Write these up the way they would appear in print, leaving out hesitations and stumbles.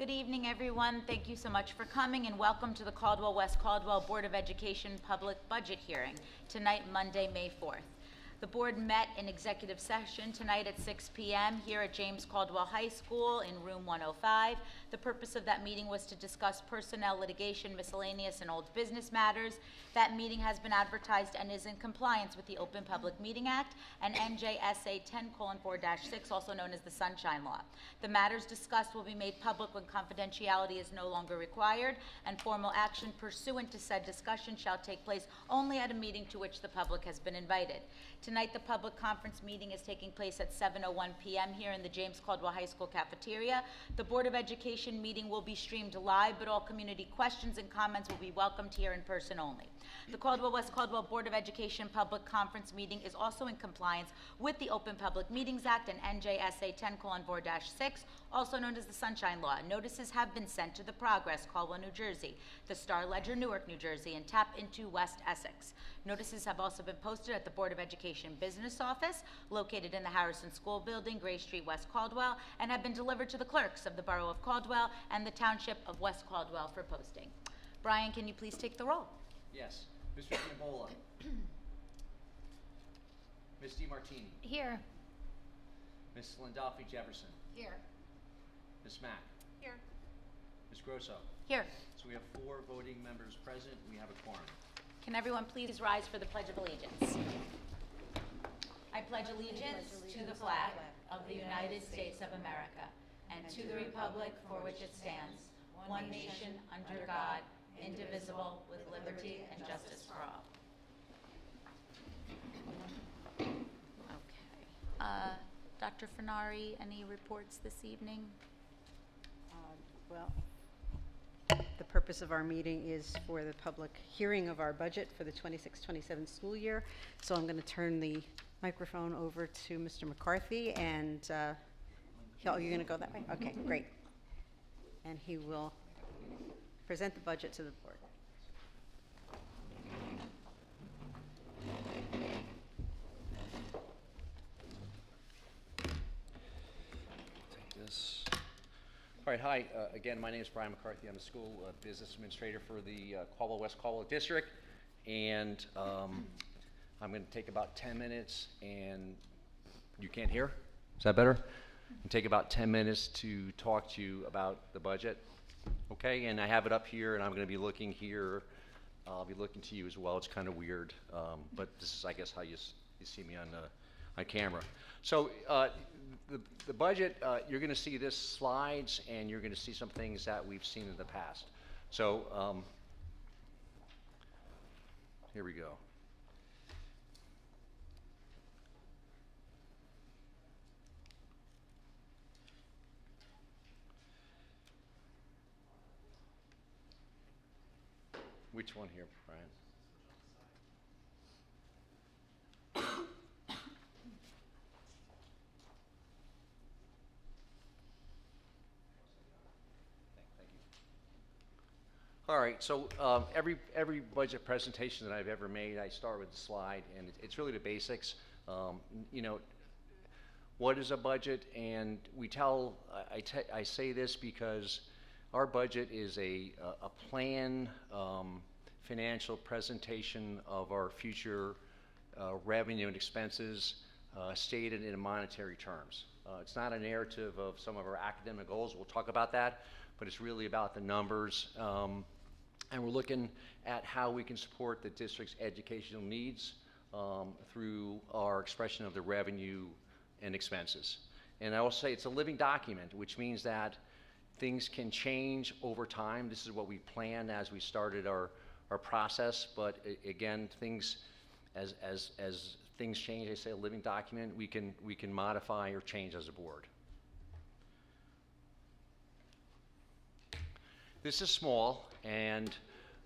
Good evening, everyone. Thank you so much for coming, and welcome to the Caldwell-West Caldwell Board of Education Public Budget Hearing, tonight, Monday, May 4th. The board met in executive session tonight at 6 p.m. here at James Caldwell High School in room 105. The purpose of that meeting was to discuss personnel, litigation, miscellaneous, and old business matters. That meeting has been advertised and is in compliance with the Open Public Meeting Act and NJSA 10:4-6, also known as the Sunshine Law. The matters discussed will be made public when confidentiality is no longer required, and formal action pursuant to said discussion shall take place only at a meeting to which the public has been invited. Tonight, the public conference meeting is taking place at 7:01 p.m. here in the James Caldwell High School cafeteria. The Board of Education meeting will be streamed live, but all community questions and comments will be welcomed here in person only. The Caldwell-West Caldwell Board of Education public conference meeting is also in compliance with the Open Public Meetings Act and NJSA 10:4-6, also known as the Sunshine Law. Notices have been sent to The Progress, Caldwell, New Jersey, the Star Ledger, Newark, New Jersey, and Tap Into, West Essex. Notices have also been posted at the Board of Education Business Office, located in the Harrison School Building, Gray Street, West Caldwell, and have been delivered to the clerks of the Borough of Caldwell and the Township of West Caldwell for posting. Brian, can you please take the roll? Yes. Mr. Giambola. Ms. DiMartini. Here. Ms. Landolfi Jefferson. Here. Ms. Mack. Here. Ms. Grosso. Here. So we have 4 voting members present. We have a quorum. Can everyone please rise for the Pledge of Allegiance? I pledge allegiance to the flag of the United States of America and to the republic for which it stands, one nation under God, indivisible, with liberty and justice for all. Okay. Dr. Fenari, any reports this evening? Well, the purpose of our meeting is for the public hearing of our budget for the 26-27 school year. So I'm going to turn the microphone over to Mr. McCarthy, and you're going to go that way? Okay, great. And he will present the budget to the board. Take this. All right, hi. Again, my name is Brian McCarthy. I'm the school business administrator for the Caldwell-West Caldwell District. And I'm going to take about 10 minutes, and you can't hear? Is that better? And take about 10 minutes to talk to you about the budget. Okay, and I have it up here, and I'm going to be looking here. I'll be looking to you as well. It's kind of weird, but this is, I guess, how you see me on camera. So the budget, you're going to see this slides, and you're going to see some things that we've seen in the past. So here we go. Which one here, Brian? Thank you. All right, so every budget presentation that I've ever made, I start with the slide, and it's really the basics. You know, what is a budget? And we tell, I say this because our budget is a plan, financial presentation of our future revenue and expenses stated in monetary terms. It's not a narrative of some of our academic goals. We'll talk about that, but it's really about the numbers. And we're looking at how we can support the district's educational needs through our expression of the revenue and expenses. And I will say it's a living document, which means that things can change over time. This is what we planned as we started our process, but again, things as things change, I say a living document, we can modify or change as a board. This is small, and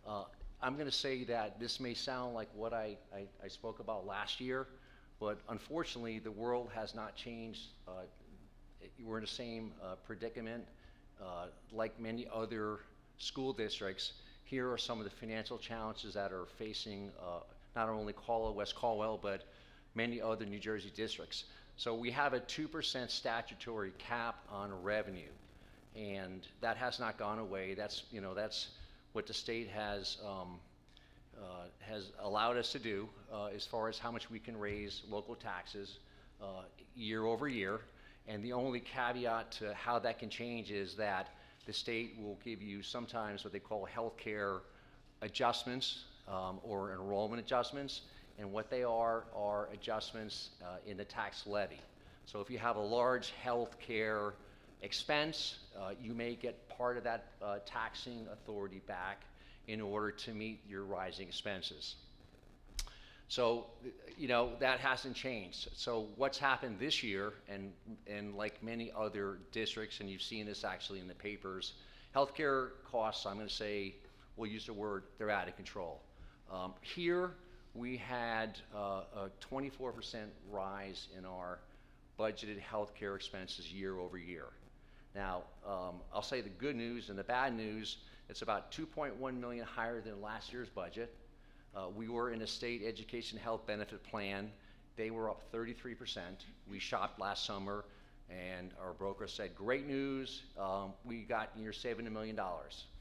I'm going to say that this may sound like what I spoke about last year, but unfortunately the world has not changed. We're in the same predicament. Like many other school districts, here are some of the financial challenges that are facing not only Caldwell-West Caldwell, but many other New Jersey districts. So we have a 2% statutory cap on revenue. and that has not gone away. That's what the state has allowed us to do as far as how much we can raise local taxes year over year. And the only caveat to how that can change is that the state will give you sometimes what they call healthcare adjustments or enrollment adjustments. And what they are adjustments in the tax levy. So if you have a large healthcare expense, you may get part of that taxing authority back in order to meet your rising expenses. So, that hasn't changed. So what's happened this year, and like many other districts, and you've seen this actually in the papers, healthcare costs, I'm going to say, we'll use the word, they're out of control. Here, we had a 24% rise in our budgeted healthcare expenses year over year. Now, I'll say the good news and the bad news, it's about 2.1 million higher than last year's budget. We were in a state education health benefit plan. They were up 33%. We shopped last summer, and our broker said, great news, you're saving $1 million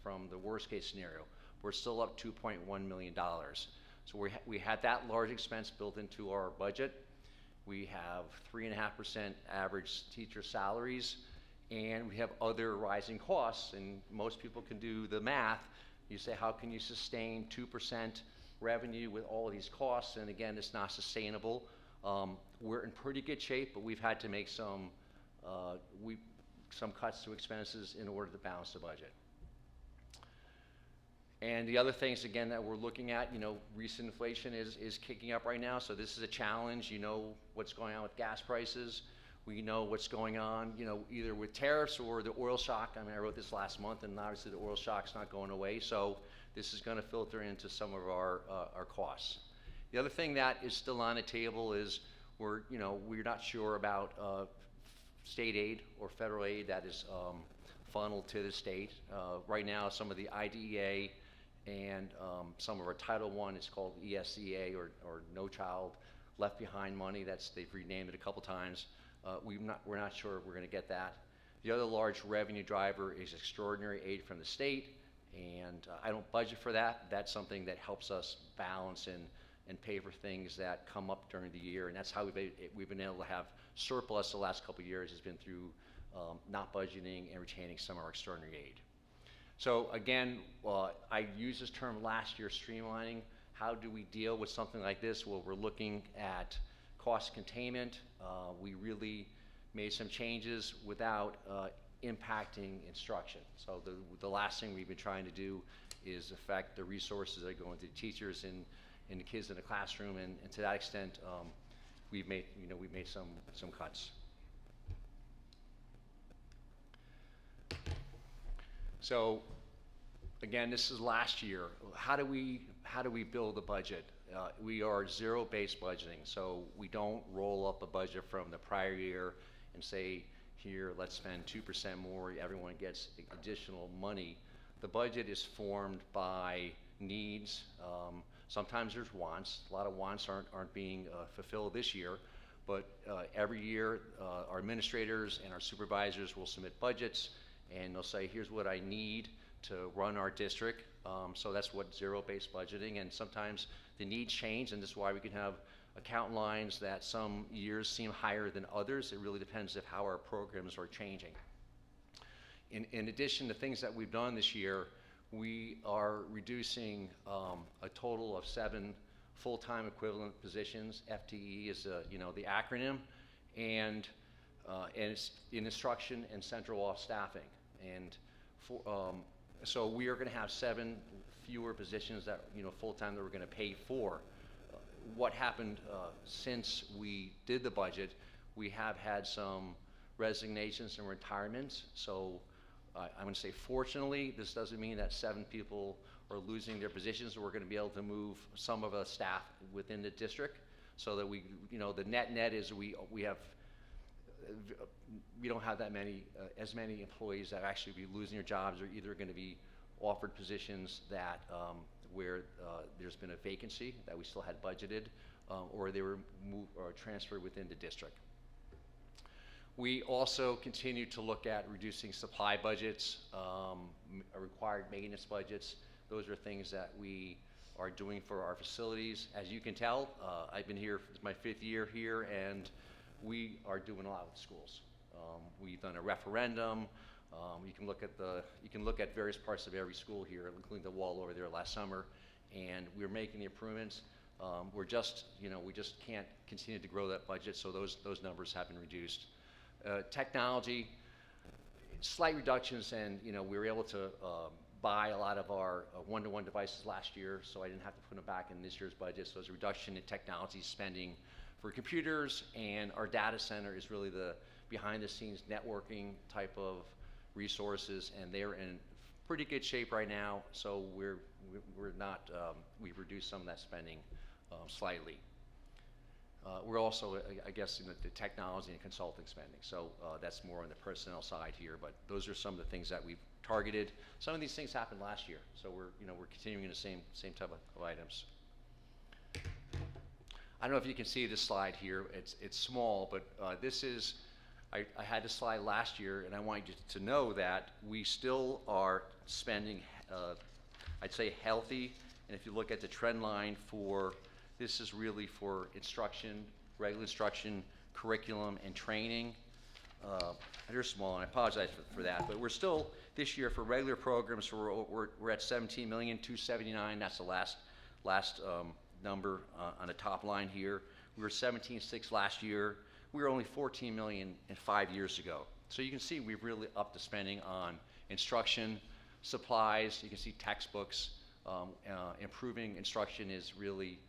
from the worst case scenario. We're still up $2.1 million. So we had that large expense built into our budget. We have 3.5% average teacher salaries, and we have other rising costs, and most people can do the math. You say, how can you sustain 2% revenue with all of these costs? And again, it's not sustainable. We're in pretty good shape, but we've had to make some cuts to expenses in order to balance the budget. And the other things, again, that we're looking at, recent inflation is kicking up right now, so this is a challenge. What's going on with gas prices. We know what's going on, either with tariffs or the oil shock. I wrote this last month, and obviously the oil shock's not going away, so this is going to filter into some of our costs. The other thing that is still on the table is we're not sure about state aid or federal aid that is funneled to the state. Right now, some of the IDEA and some of our Title I, it's called ESEA or No Child Left Behind money. They've renamed it a couple times. We're not sure if we're going to get that. The other large revenue driver is extraordinary aid from the state, and I don't budget for that. That's something that helps us balance and pay for things that come up during the year, and that's how we've been able to have surplus the last couple of years, has been through not budgeting and retaining some of our extraordinary aid. So again, I used this term last year, streamlining. How do we deal with something like this? Well, we're looking at cost containment. We really made some changes without impacting instruction. So the last thing we've been trying to do is affect the resources that are going to the teachers and the kids in the classroom, and to that extent, we've made some cuts. So again, this is last year. How do we build a budget? We are zero-based budgeting, so we don't roll up a budget from the prior year and say, here, let's spend 2% more, everyone gets additional money. The budget is formed by needs. Sometimes there's wants. A lot of wants aren't being fulfilled this year, but every year our administrators and our supervisors will submit budgets, and they'll say, here's what I need to run our district. So that's what zero-based budgeting, and sometimes the needs change, and this is why we can have account lines that some years seem higher than others. It really depends on how our programs are changing. In addition to things that we've done this year, we are reducing a total of 7 full-time equivalent positions. FTE is the acronym, and it's in instruction and central office staffing. And so we are going to have 7 fewer positions that full-time that we're going to pay for. What happened since we did the budget? We have had some resignations and retirements. So I'm going to say, fortunately, this doesn't mean that 7 people are losing their positions. We're going to be able to move some of the staff within the district, so that the net is we don't have that many as many employees that actually be losing their jobs, or either going to be offered positions that where there's been a vacancy that we still had budgeted, or they were moved or transferred within the district. We also continue to look at reducing supply budgets, required maintenance budgets. Those are things that we are doing for our facilities. As you can tell, I've been here, it's my 5th year here, and we are doing a lot with schools. We've done a referendum. You can look at various parts of every school here, including the wall over there last summer, and we're making the improvements. We just can't continue to grow that budget, so those numbers have been reduced. Technology, slight reductions, and we were able to buy a lot of our one-to-one devices last year, so I didn't have to put them back in this year's budget. So there's a reduction in technology spending for computers, and our data center is really the behind-the-scenes networking type of resources, and they're in pretty good shape right now. So we've reduced some of that spending slightly. We're also, I guess, the technology and consulting spending. So that's more on the personnel side here. But those are some of the things that we've targeted. Some of these things happened last year, so we're continuing in the same type of items. I don't know if you can see this slide here. It's small, but this is. I had this slide last year, and I want you to know that we still are spending, I'd say, healthy. And if you look at the trend line this is really for instruction, regular instruction, curriculum, and training. They're small, and I apologize for that. But we're still, this year, for regular programs, we're at $17,279,000. That's the last number on the top line here. We were $17,600,000 last year. We were only $14 million 5 years ago. So you can see we've really upped the spending on instruction, supplies. You can see textbooks. Improving instruction is really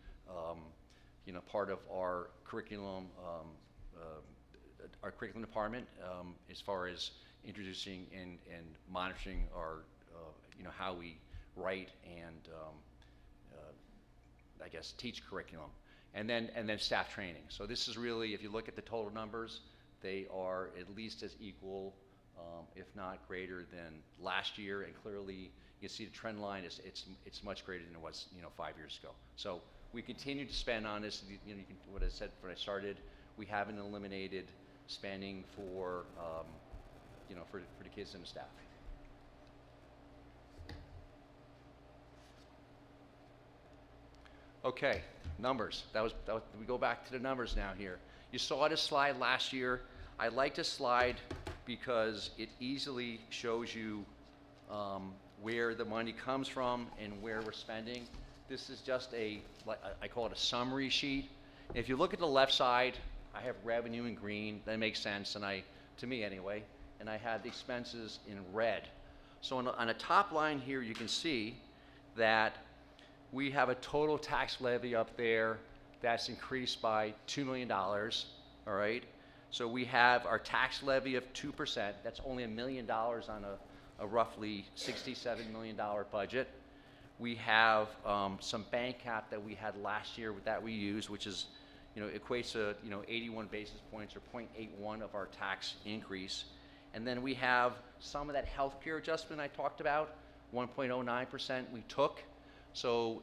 part of our curriculum department, as far as introducing and monitoring our how we write and I guess teach curriculum. And then staff training. So this is really, if you look at the total numbers, they are at least as equal, if not greater than last year. And clearly, you see the trend line it's much greater than it was 5 years ago. So we continue to spend on this. What I said when I started, we haven't eliminated spending for the kids and the staff. Okay, numbers. We go back to the numbers now here. You saw this slide last year. I like this slide because it easily shows you where the money comes from and where we're spending. This is just I call it a summary sheet. If you look at the left side, I have revenue in green. That makes sense, to me anyway. And I have the expenses in red. So on the top line here, you can see that we have a total tax levy up there that's increased by $2 million, all right? So we have our tax levy of 2%. That's only $1 million on a roughly $67 million budget. We have some bank cap that we had last year that we use, which is, equates to, 81 basis points or 0.81 of our tax increase. And then we have some of that healthcare adjustment I talked about, 1.09% we took. So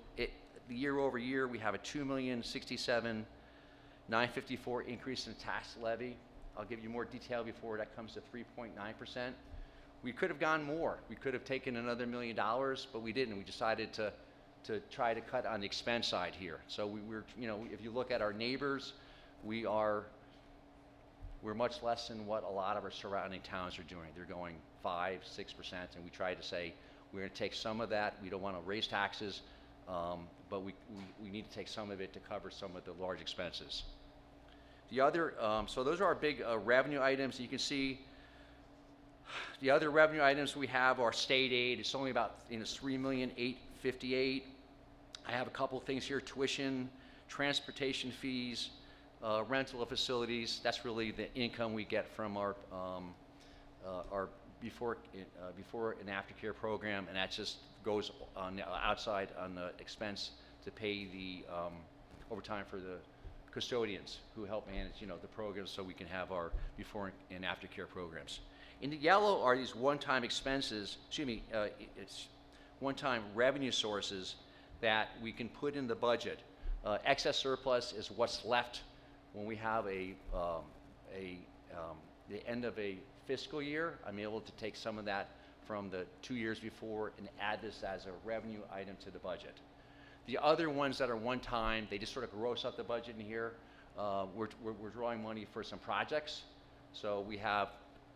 year over year, we have a $2,067,954 increase in tax levy. I'll give you more detail before that comes to 3.9%. We could have gone more. We could have taken another $1 million, but we didn't. We decided to try to cut on the expense side here. So we're, if you look at our neighbors, we're much less than what a lot of our surrounding towns are doing. They're going 5, 6%, and we tried to say, we're going to take some of that. We don't want to raise taxes, but we need to take some of it to cover some of the large expenses. The other, so those are our big revenue items. You can see the other revenue items we have are state aid. It's only about $3,858,000. I have a couple of things here: tuition, transportation fees, rental of facilities. That's really the income we get from our before and after care program, and that just goes on the outside on the expense to pay the overtime for the custodians who help manage the programs, so we can have our before and after care programs. In the yellow are these one-time expenses. It's one-time revenue sources that we can put in the budget. Excess surplus is what's left when we have a the end of a fiscal year, I'm able to take some of that from the 2 years before and add this as a revenue item to the budget. The other ones that are one-time, they just sort of gross up the budget in here. We're drawing money for some projects. So we have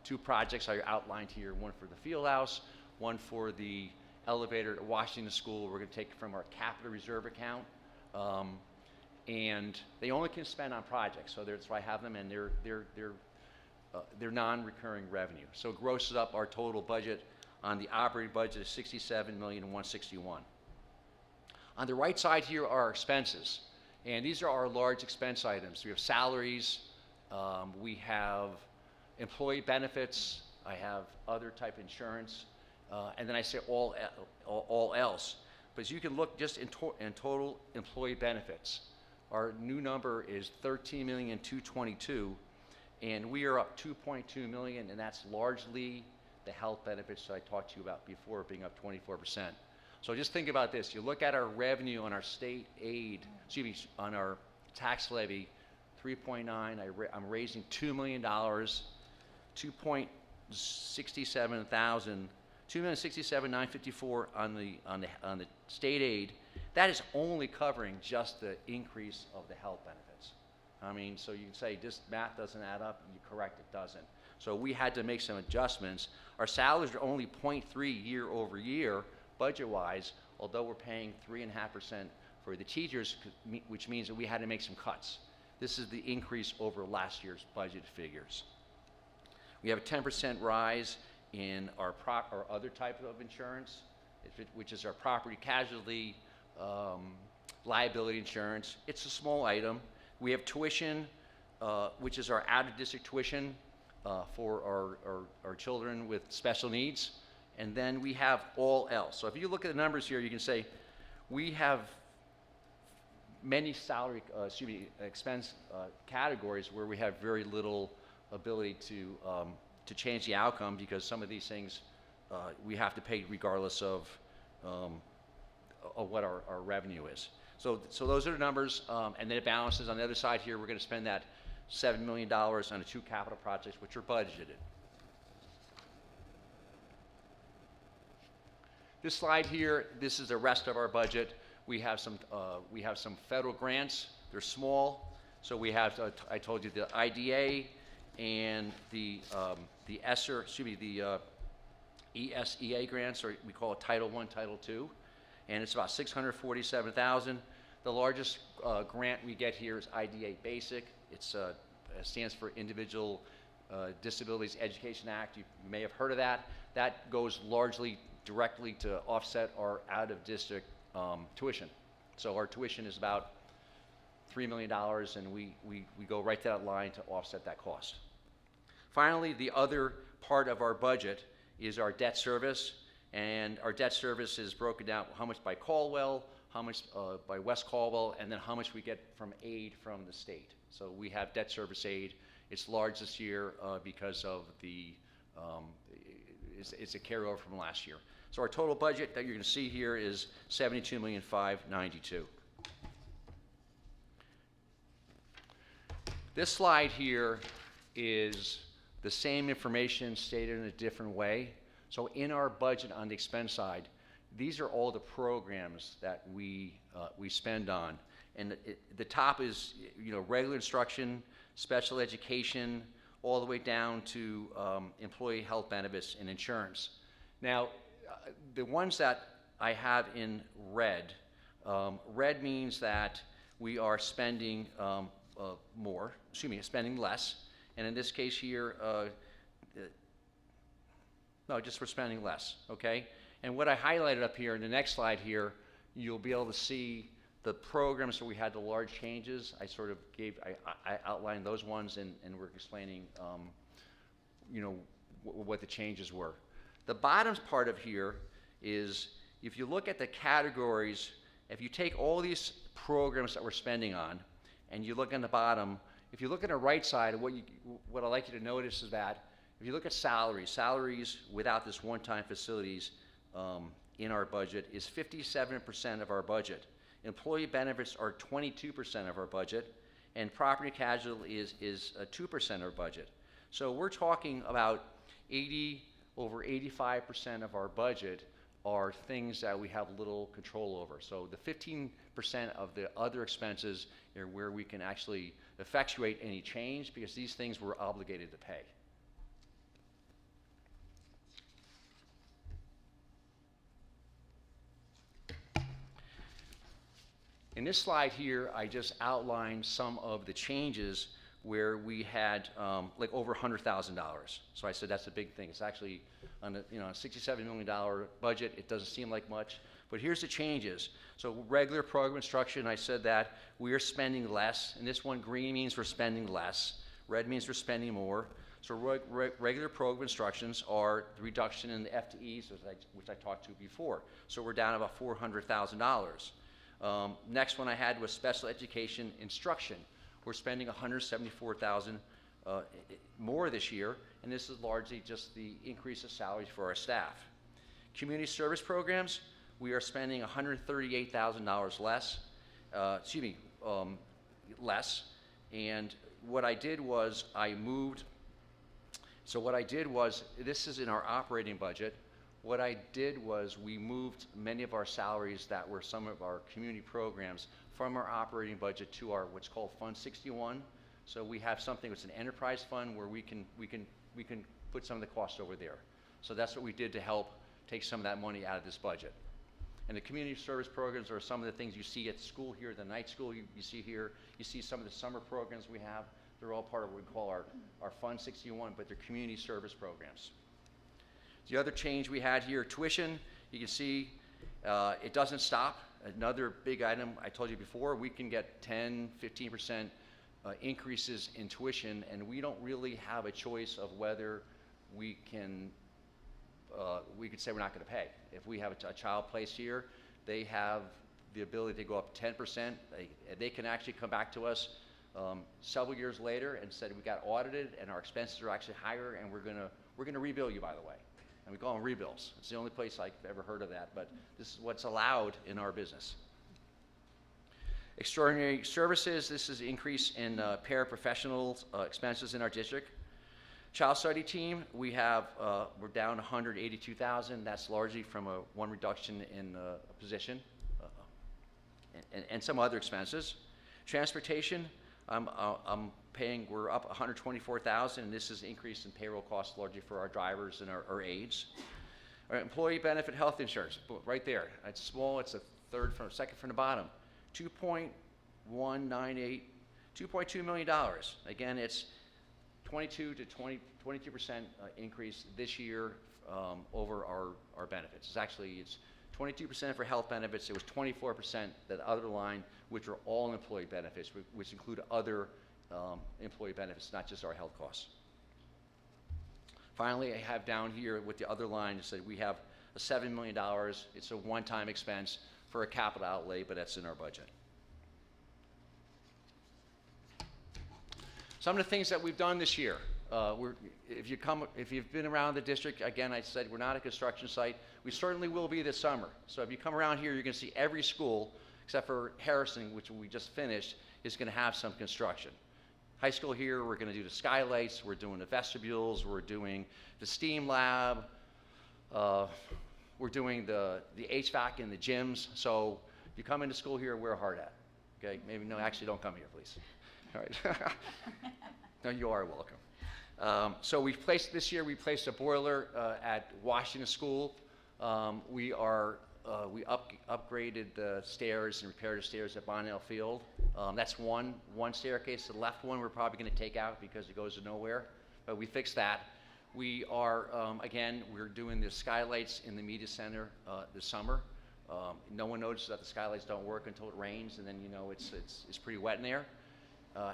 2 projects I outlined here, one for the field house, one for the elevator at Washington School. We're going to take from our capital reserve account. And they only can spend on projects, so that's why I have them, and they're non-recurring revenue. So it grosses up our total budget on the operating budget of $67,161,000. On the right side here are our expenses, and these are our large expense items. We have salaries, we have employee benefits, I have other type insurance, and then I say all else. But as you can look just in total employee benefits, our new number is $13,222,000, and we are up $2.2 million, and that's largely the health benefits that I talked to you about before, being up 24%. So just think about this. You look at our revenue on our state aid, on our tax levy, 3.9. I'm raising $2 million, 2,067,954 on the state aid. That is only covering just the increase of the health benefits. I mean, so you can say this math doesn't add up. You're correct, it doesn't. So we had to make some adjustments. Our salaries are only 0.3 year over year, budget-wise, although we're paying 3.5% for the teachers, which means that we had to make some cuts. This is the increase over last year's budget figures. We have a 10% rise in our other type of insurance, which is our property casualty, liability insurance. It's a small item. We have tuition, which is our out-of-district tuition for our children with special needs. And then we have all else. So if you look at the numbers here, you can say we have many expense categories where we have very little ability to change the outcome, because some of these things we have to pay regardless of what our revenue is. So those are the numbers, and then it balances. On the other side here, we're going to spend that $7 million on the 2 capital projects, which are budgeted. This slide here, this is the rest of our budget. We have some federal grants. They're small, so we have I told you the IDA and the ESEA grants, or we call it Title I, Title II, and it's about $647,000. The largest grant we get here is IDA Basic. It stands for Individual Disabilities Education Act. You may have heard of that. That goes largely directly to offset our out-of-district tuition. So our tuition is about $3 million, and we go right to that line to offset that cost. Finally, the other part of our budget is our debt service, and our debt service is broken down how much by Caldwell, how much by West Caldwell, and then how much we get from aid from the state. So we have debt service aid. It's large this year because of it's a carryover from last year. So our total budget that you're going to see here is $72,592,000. This slide here is the same information stated in a different way. So in our budget on the expense side, these are all the programs that we spend on. And the top is regular instruction, special education, all the way down to employee health benefits and insurance. Now, the ones that I have in red, red means that we are spending spending less. And in this case here, just for spending less, okay? And what I highlighted up here in the next slide here, you'll be able to see the programs where we had the large changes. I outlined those ones, and we're explaining, what the changes were. The bottom part of here is, if you look at the categories, if you take all these programs that we're spending on, and you look on the bottom, if you look at the right side, what I'd like you to notice is that if you look at salaries without this one-time facilities in our budget is 57% of our budget. Employee benefits are 22% of our budget, and property casualty is 2% of our budget. So we're talking about over 85% of our budget are things that we have little control over. So the 15% of the other expenses are where we can actually effectuate any change, because these things we're obligated to pay. In this slide here, I just outlined some of the changes where we had like over $100,000. So I said that's a big thing. It's actually on a $67 million budget. It doesn't seem like much, but here's the changes. So regular program instruction, I said that we are spending less. And this one, green means we're spending less. Red means we're spending more. So regular program instructions are the reduction in the FTEs, which I talked to before. So we're down about $400,000. Next one I had was special education instruction. We're spending $174,000 more this year, and this is largely just the increase of salaries for our staff. Community service programs, we are spending $138,000 less. Less. And what I did was this is in our operating budget. What I did was we moved many of our salaries that were some of our community programs from our operating budget to our what's called Fund 61. So we have something that's an enterprise fund where we can put some of the costs over there. So that's what we did to help take some of that money out of this budget. And the community service programs are some of the things you see at school here, the night school you see here. You see some of the summer programs we have. They're all part of what we call our Fund 61, but they're community service programs. The other change we had here, tuition, you can see it doesn't stop. Another big item, I told you before, we can get 10, 15% increases in tuition, and we don't really have a choice of whether we could say we're not going to pay. If we have a child placed here, they have the ability to go up 10%. They can actually come back to us several years later and said we got audited and our expenses are actually higher, and we're gonna rebill you, by the way. And we call them rebills. It's the only place I've ever heard of that, but this is what's allowed in our business. Extraordinary services, this is an increase in paraprofessional expenses in our district. Child study team, we're down $182,000. That's largely from one reduction in a position and some other expenses. Transportation, we're up $124,000, and this is an increase in payroll costs largely for our drivers and our aides. Our employee benefit health insurance, right there. It's small, it's second from the bottom. $2.2 million. Again, it's 22% increase this year over our benefits. It's 22% for health benefits. It was 24% that other line, which are all employee benefits, which include other employee benefits, not just our health costs. Finally, I have down here with the other line, we have a $7 million. It's a one-time expense for a capital outlay, but that's in our budget. Some of the things that we've done this year. If you've been around the district, again, I said we're not a construction site. We certainly will be this summer. So if you come around here, you're going to see every school, except for Harrison, which we just finished, is going to have some construction. High school here, we're going to do the skylights, we're doing the vestibules, we're doing the STEAM lab, we're doing the HVAC in the gyms. So if you come into school here, wear a hard hat. Okay? Maybe, no, actually don't come here, please. All right. No, you are welcome. So this year we placed a boiler at Washington School. We upgraded the stairs and repaired the stairs at Bonnell Field. That's one staircase. The left one we're probably going to take out because it goes to nowhere, but we fixed that. We are, we're doing the skylights in the media center this summer. No one notices that the skylights don't work until it rains, and then it's pretty wet in there.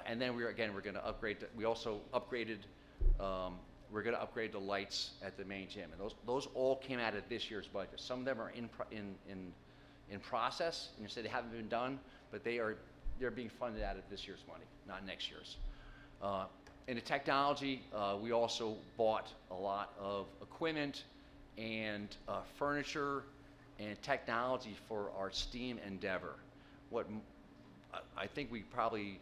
And then we're going to upgrade. We're going to upgrade the lights at the main gym, and those all came out of this year's budget. Some of them are in process, and you say they haven't been done, but they're being funded out of this year's money, not next year's. In the technology, we also bought a lot of equipment and furniture and technology for our STEAM endeavor. What I think we probably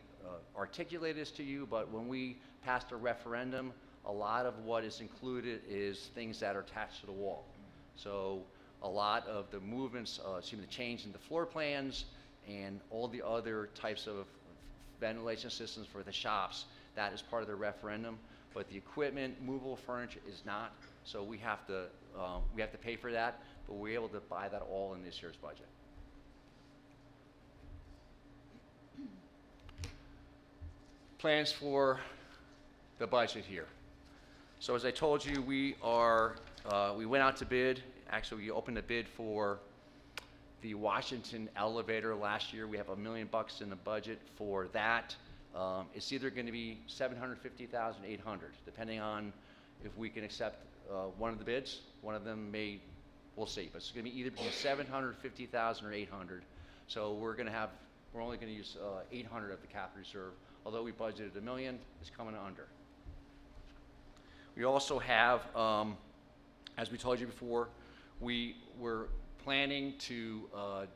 articulated this to you, but when we passed a referendum a lot of what is included is things that are attached to the wall. So a lot of the movements, the change in the floor plans and all the other types of ventilation systems for the shops, that is part of the referendum. But the equipment, movable furniture is not. So we have to pay for that, but we're able to buy that all in this year's budget. Plans for the budget here. So as I told you, we went out to bid. Actually, we opened a bid for the Washington elevator last year. We have $1 million in the budget for that. It's either going to be $750,000, $800, depending on if we can accept one of the bids. One of them we'll see, but it's going to be either between $750,000 or $800. So we're only going to use $800 of the capital reserve. Although we budgeted $1 million, it's coming under. We also have, as we told you before, we were planning to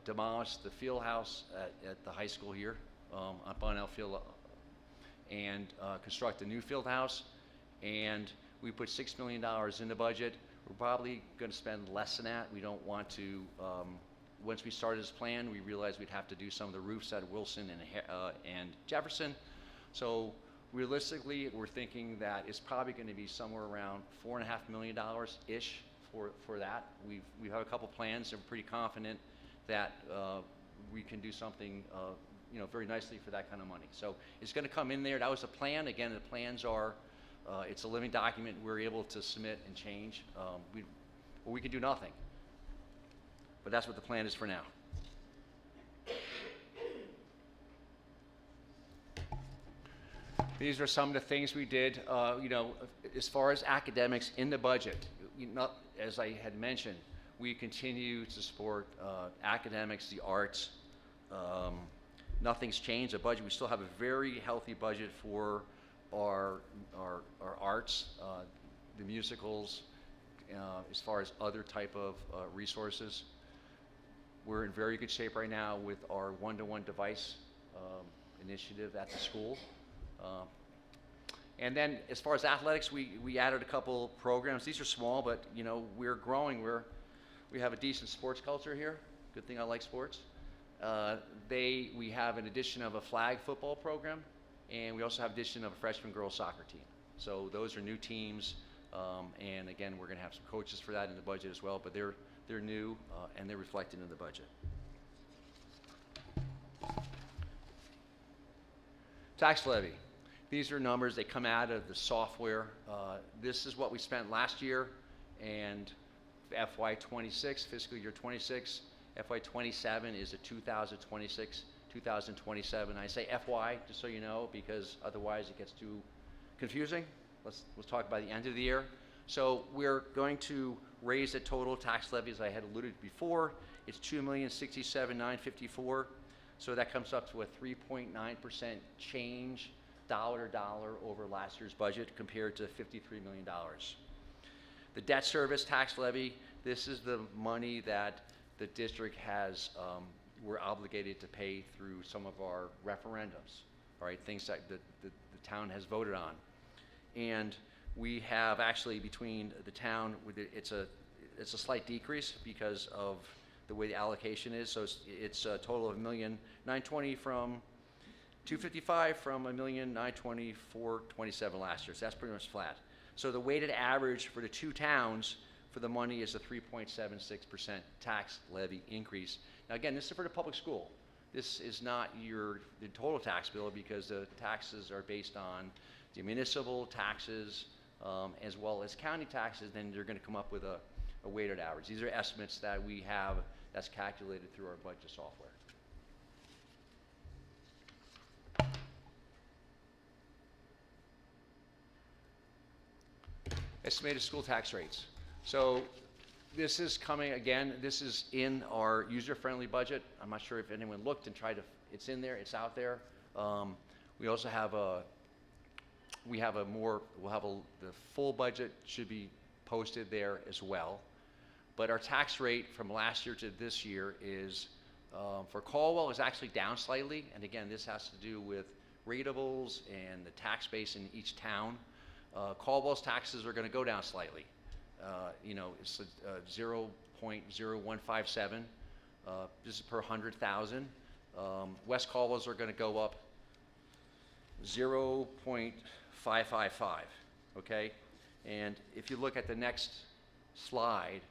demolish the field house at the high school here on Bonnell Field and construct a new field house. And we put $6 million in the budget. We're probably going to spend less than that. We don't want to, once we started this plan, we realized we'd have to do some of the roofs at Wilson and Jefferson. So realistically, we're thinking that it's probably going to be somewhere around $4.5 million-ish for that. We have a couple plans, and we're pretty confident that we can do something very nicely for that kind of money. So it's going to come in there. That was the plan. Again, the plans are, it's a living document we're able to submit and change. We can do nothing. But that's what the plan is for now. These are some of the things we did, as far as academics in the budget. As I had mentioned, we continue to support academics, the arts. Nothing's changed. The budget, we still have a very healthy budget for our arts, the musicals, as far as other type of resources. We're in very good shape right now with our one-to-one device initiative at the school. And then as far as athletics, we added a couple programs. These are small, but we're growing. We have a decent sports culture here. Good thing I like sports. We have an addition of a flag football program, and we also have addition of a freshman girls soccer team. So those are new teams, and again, we're going to have some coaches for that in the budget as well. But they're new, and they're reflected in the budget. Tax levy. These are numbers, they come out of the software. This is what we spent last year, and FY 26, fiscal year 26. FY 27 is a 2026, 2027. I say FY, just so you know, because otherwise it gets too confusing. Let's talk about the end of the year. So we're going to raise the total tax levy, as I had alluded before. It's $2,067,954. So that comes up to a 3.9% change, dollar to dollar, over last year's budget compared to $53 million. The debt service tax levy, this is the money that the district has, we're obligated to pay through some of our referendums, all right, things that the town has voted on. And we have actually between the town, it's a slight decrease because of the way the allocation is. So it's a total of $1,920,000 from $255 from $1,924,27 last year. So that's pretty much flat. So the weighted average for the two towns for the money is a 3.76% tax levy increase. Now again, this is for the public school. This is not the total tax bill, because the taxes are based on the municipal taxes as well as county taxes. Then you're going to come up with a weighted average. These are estimates that we have that's calculated through our budget software. Estimated school tax rates. So this is coming, again, this is in our user-friendly budget. I'm not sure if anyone looked and tried to, it's in there, it's out there. We also have the full budget should be posted there as well. But our tax rate from last year to this year is, for Caldwell, is actually down slightly. And again, this has to do with ratables and the tax base in each town. Caldwell's taxes are going to go down slightly. It's 0.0157. This is per 100,000. West Caldwell's are going to go up 0.555. Okay, and if you look at the next slide,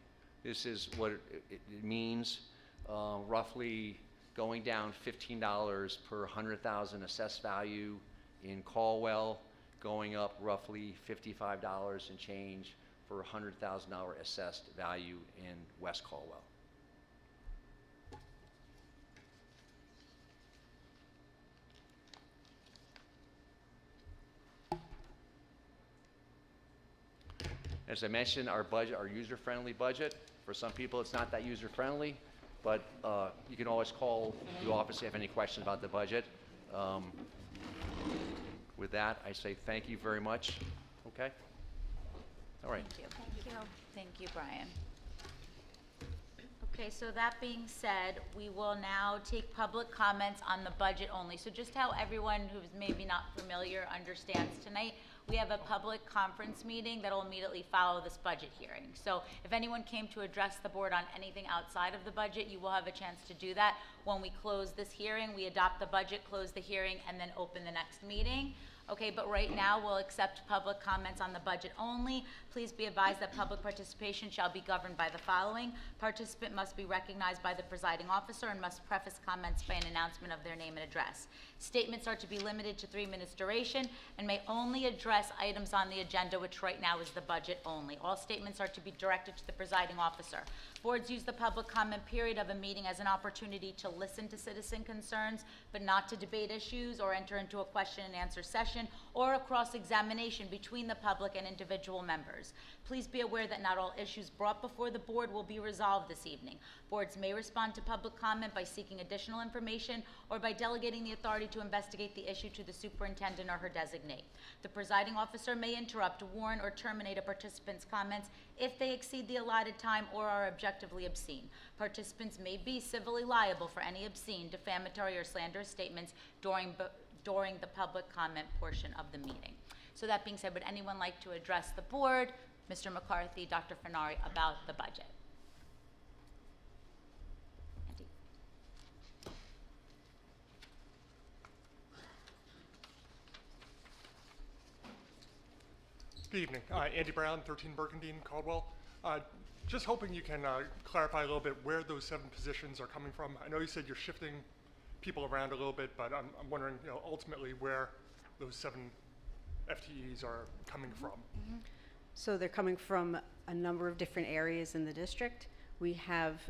this is what it means. Roughly going down $15 per 100,000 assessed value in Caldwell, going up roughly $55 and change for $100,000 assessed value in West Caldwell. As I mentioned, our budget, our user-friendly budget, for some people it's not that user-friendly, but you can always call the office if you have any questions about the budget. With that, I say thank you very much. Okay? All right. Thank you. Thank you. Thank you, Brian. Okay, so that being said, we will now take public comments on the budget only. So just how everyone who's maybe not familiar understands tonight, we have a public conference meeting that will immediately follow this budget hearing. So if anyone came to address the board on anything outside of the budget, you will have a chance to do that. When we close this hearing, we adopt the budget, close the hearing, and then open the next meeting. Okay, but right now we'll accept public comments on the budget only. Please be advised that public participation shall be governed by the following. Participant must be recognized by the presiding officer and must preface comments by an announcement of their name and address. Statements are to be limited to 3 minutes duration and may only address items on the agenda, which right now is the budget only. All statements are to be directed to the presiding officer. Boards use the public comment period of a meeting as an opportunity to listen to citizen concerns, but not to debate issues or enter into a question and answer session or a cross-examination between the public and individual members. Please be aware that not all issues brought before the board will be resolved this evening. Boards may respond to public comment by seeking additional information or by delegating the authority to investigate the issue to the superintendent or her designate. The presiding officer may interrupt, warn, or terminate a participant's comments if they exceed the allotted time or are objectively obscene. Participants may be civilly liable for any obscene, defamatory, or slanderous statements during the public comment portion of the meeting. So that being said, would anyone like to address the board, Mr. McCarthy, Dr. Fenari, about the budget? Andy. Good evening. Andy Brown, 13 Burgundy, Caldwell. Just hoping you can clarify a little bit where those 7 positions are coming from. I know you said you're shifting people around a little bit, but I'm wondering, ultimately where those 7 FTEs are coming from. So they're coming from a number of different areas in the district. We have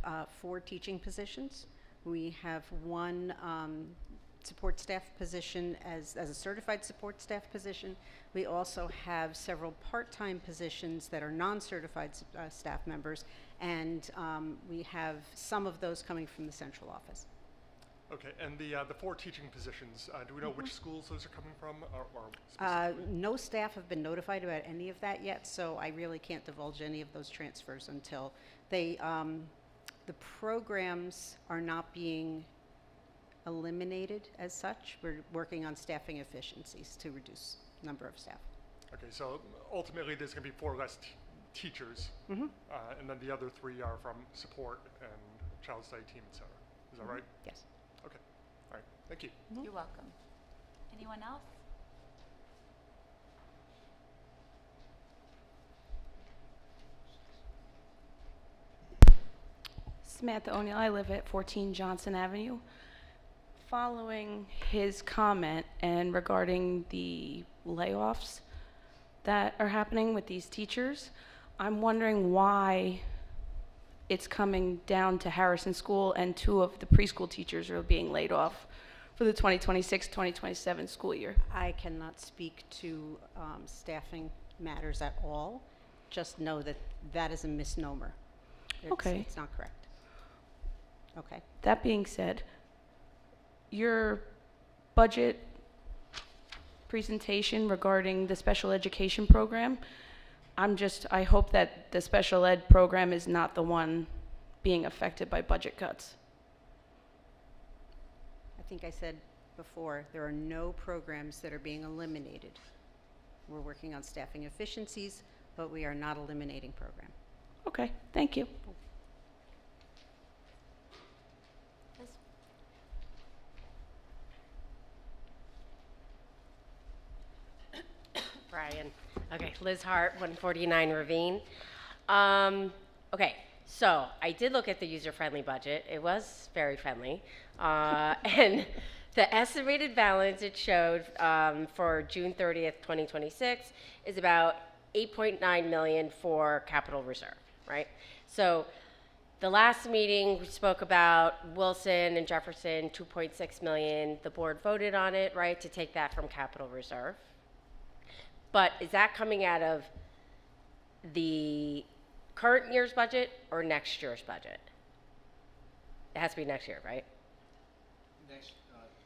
4 teaching positions. We have 1 support staff position as a certified support staff position. We also have several part-time positions that are non-certified staff members, and we have some of those coming from the central office. Okay, and the 4 teaching positions, do we know which schools those are coming from, or No staff have been notified about any of that yet, so I really can't divulge any of those transfers until they, the programs are not being eliminated as such. We're working on staffing efficiencies to reduce number of staff. Okay, so ultimately there's going to be 4 less teachers, and then the other 3 are from support and child study team, et cetera. Is that right? Yes. Okay. All right. Thank you. You're welcome. Anyone else? Samantha O'Neill. I live at 14 Johnson Avenue. Following his comment and regarding the layoffs that are happening with these teachers, I'm wondering why it's coming down to Harrison School and 2 of the preschool teachers are being laid off for the 2026-2027 school year. I cannot speak to staffing matters at all. Just know that that is a misnomer. Okay. It's not correct. Okay. That being said, your budget presentation regarding the special education program, I hope that the special ed program is not the one being affected by budget cuts. I think I said before, there are no programs that are being eliminated. We're working on staffing efficiencies, but we are not eliminating program. Okay, thank you. Brian. Okay, Liz Hart, 149 Ravine. Okay, so I did look at the user-friendly budget. It was very friendly. And the estimated balance it showed for June 30th, 2026 is about 8.9 million for capital reserve, right? So the last meeting, we spoke about Wilson and Jefferson, 2.6 million. The board voted on it, right, to take that from capital reserve. But is that coming out of the current year's budget or next year's budget? It has to be next year, right? Next,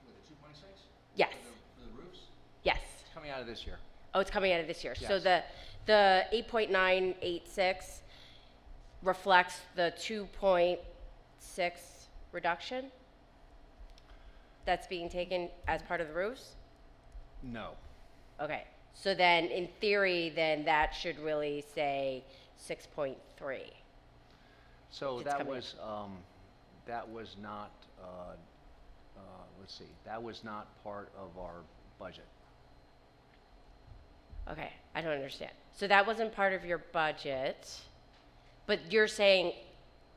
with the 2.6? Yes. For the roofs? Yes. It's coming out of this year. Oh, it's coming out of this year. So Yes. the 8.986 reflects the 2.6 reduction that's being taken as part of the roofs? No. Okay. So then, in theory, then that should really say 6.3. So It's that coming was not, let's see, that was not part of our budget. Okay, I don't understand. So that wasn't part of your budget, but you're saying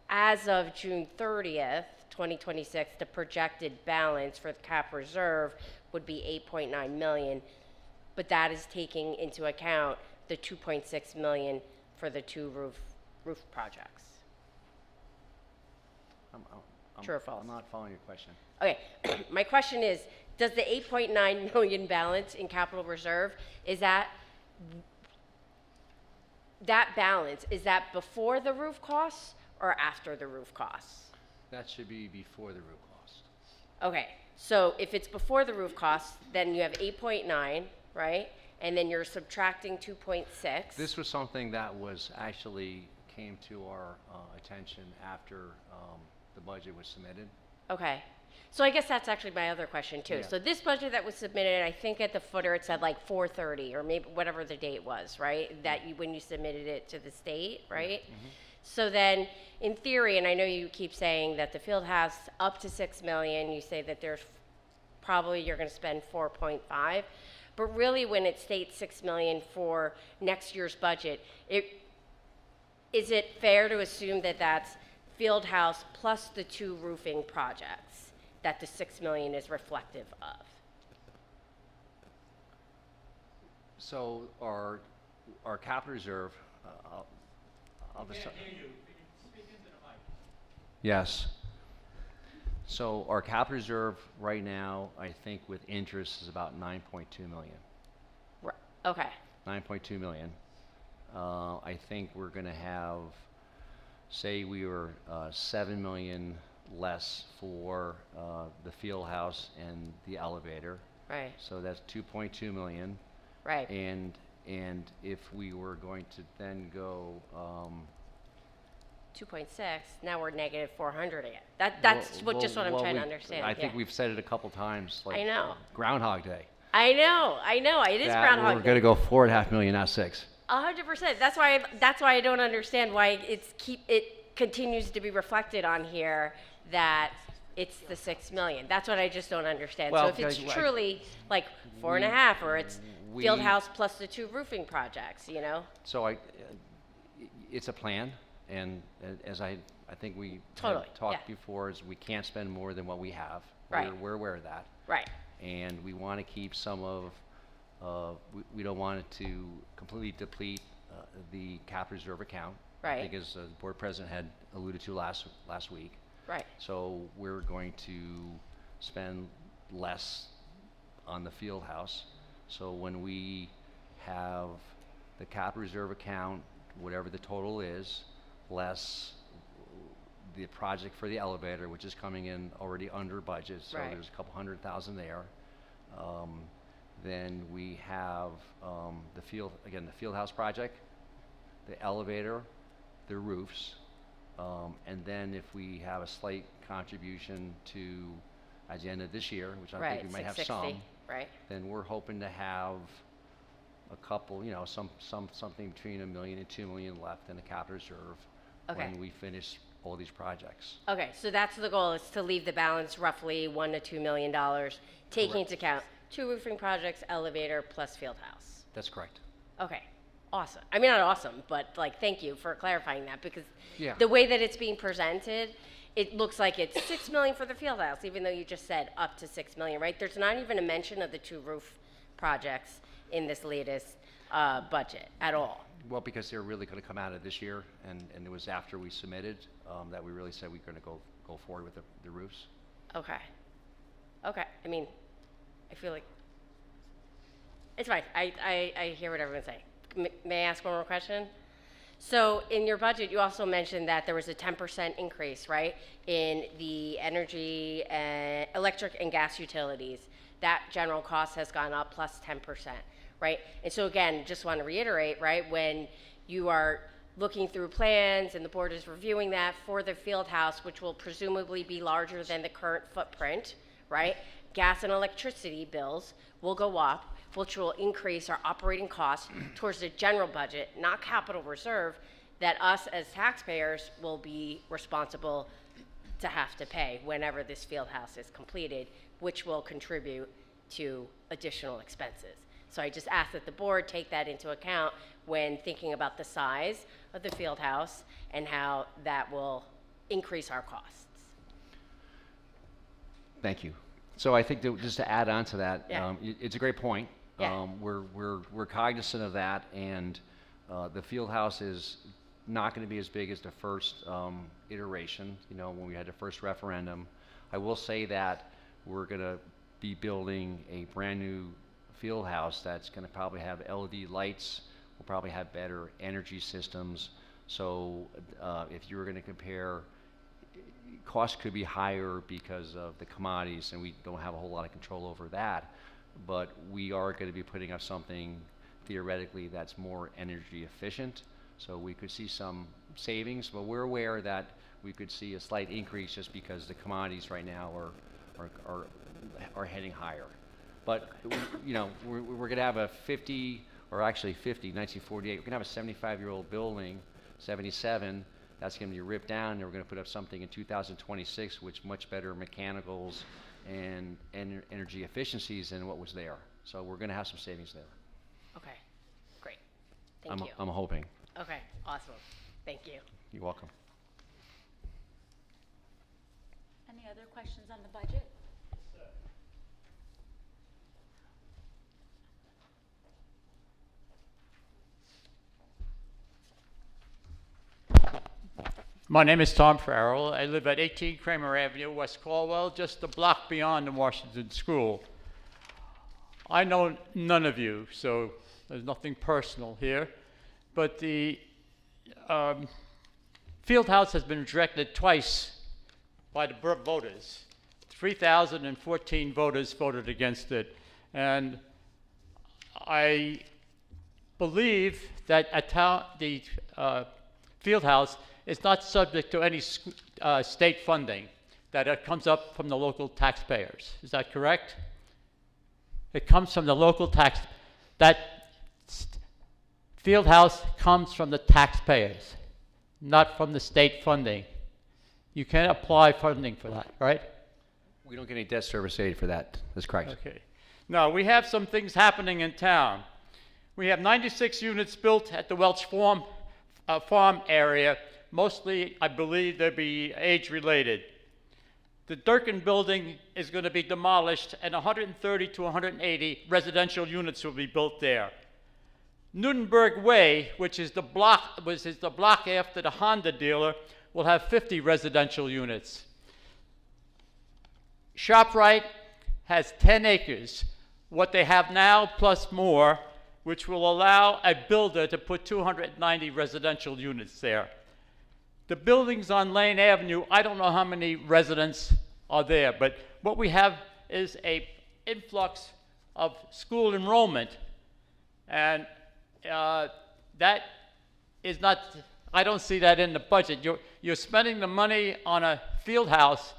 as of June 30th, 2026, the projected balance for the cap reserve would be 8.9 million, but that is taking into account the 2.6 million for the two roof projects. True or false? I'm not following your question. Okay, my question is, does the 8.9 million balance in capital reserve, is that balance, is that before the roof costs or after the roof costs? That should be before the roof cost. Okay, so if it's before the roof costs, then you have 8.9, right? And then you're subtracting 2.6. This was something that was actually came to our attention after the budget was submitted. Okay. So I guess that's actually my other question too. Yeah. So this budget that was submitted, I think at the footer it said like 430 or maybe whatever the date was, right? That you, when you submitted it to the state, right? Mm-hmm. So then in theory, and I know you keep saying that the field has up to 6 million, you say that there's probably you're going to spend 4.5, but really when it states 6 million for next year's budget, is it fair to assume that that's field house plus the two roofing projects that the 6 million is reflective of? So our capital reserve, I'll just. Yes. So our capital reserve right now, I think with interest is about 9.2 million. Right. Okay. 9.2 million. I think we're going to have, say we were 7 million less for the field house and the elevator. Right. So that's 2.2 million. Right. And if we were going to then go, 2.6. Now we're negative 400 again. That's what I'm trying to understand. I think yeah. we've said it a couple times, like I know. Groundhog Day. I know. It is That Groundhog we're Day. going to go 4.5 million, not 6. 100%. That's why I don't understand why it continues to be reflected on here that it's the 6 million. That's what I just don't understand. Well, so if it's like, truly like 4.5, or it's field we- house plus the two roofing projects, you know? So it's a plan, and as I think we Totally, have talked yeah. before, is we can't spend more than what we have. Right. We're aware of that. Right. And we want to keep some of, we don't want it to completely deplete the cap reserve account. Right. I think as the board president had alluded to last week. Right. So we're going to spend less on the field house. So when we have the cap reserve account, whatever the total is, less the project for the elevator, which is coming in already under budget, so Right. there's a couple $100,000 there. Then we have the field house project, the elevator, the roofs, and then if we have a slight contribution to, at the end of this year, which I Right. think we might have 660. some, Right. then we're hoping to have a couple, something between $1 million and $2 million left in the capital reserve Okay. when we finish all these projects. Okay, so that's the goal, is to leave the balance roughly $1 to $2 million, taking Correct. into account 2 roofing projects, elevator, plus field house. That's correct. Okay, awesome. I mean, not awesome, but like, thank you for clarifying that, because Yeah. the way that it's being presented, it looks like it's $6 million for the field house, even though you just said up to $6 million, right? There's not even a mention of the 2 roof projects in this latest budget at all. Well, because they're really going to come out of this year, and it was after we submitted that we really said we're going to go forward with the roofs. Okay. Okay, I mean, I feel like, it's fine. I hear what everyone's saying. May I ask one more question? So in your budget, you also mentioned that there was a 10% increase, right, in the energy, electric and gas utilities. That general cost has gone up plus 10%, right? And so again, just want to reiterate, right, when you are looking through plans and the board is reviewing that for the field house, which will presumably be larger than the current footprint, right? Gas and electricity bills will go up, which will increase our operating costs towards the general budget, not capital reserve, that us as taxpayers will be responsible to have to pay whenever this field house is completed, which will contribute to additional expenses. So I just ask that the board take that into account when thinking about the size of the field house and how that will increase our costs. Thank you. So I think that just to add on to that, Yeah. it's a great point. Yeah. We're cognizant of that, and the field house is not going to be as big as the first iteration. When we had the first referendum, I will say that we're going to be building a brand new field house that's going to probably have LED lights. We'll probably have better energy systems. So if you were going to compare, costs could be higher because of the commodities, and we don't have a whole lot of control over that. But we are going to be putting up something theoretically that's more energy efficient. So we could see some savings, but we're aware that we could see a slight increase just because the commodities right now are heading higher. But we're going to have a 1948. We're going to have a 75-year-old building, 77. That's going to be ripped down, and we're going to put up something in 2026, which much better mechanicals and energy efficiencies than what was there. So we're going to have some savings there. Okay, great. Thank you. I'm hoping. Okay, awesome. Thank you. You're welcome. Any other questions on the budget? My name is Tom Farrell. I live at 18 Kramer Avenue, West Caldwell, just a block beyond the Washington School. I know none of you, so there's nothing personal here. But the field house has been rejected twice by the voters. 3,014 voters voted against it. And I believe that the field house is not subject to any state funding, that it comes up from the local taxpayers. Is that correct? It comes from the local tax. That field house comes from the taxpayers, not from the state funding. You can't apply funding for that, right? We don't get any debt service aid for that. That's correct. Okay. Now, we have some things happening in town. We have 96 units built at the Welch Farm area. Mostly, I believe they'll be age-related. The Durkin building is going to be demolished, and 130 to 180 residential units will be built there. Newtonburg Way, which is the block after the Honda dealer, will have 50 residential units. ShopRite has 10 acres, what they have now plus more, which will allow a builder to put 290 residential units there. The buildings on Lane Avenue, I don't know how many residents are there, but what we have is an influx of school enrollment. And that is not, I don't see that in the budget. You're spending the money on a field house,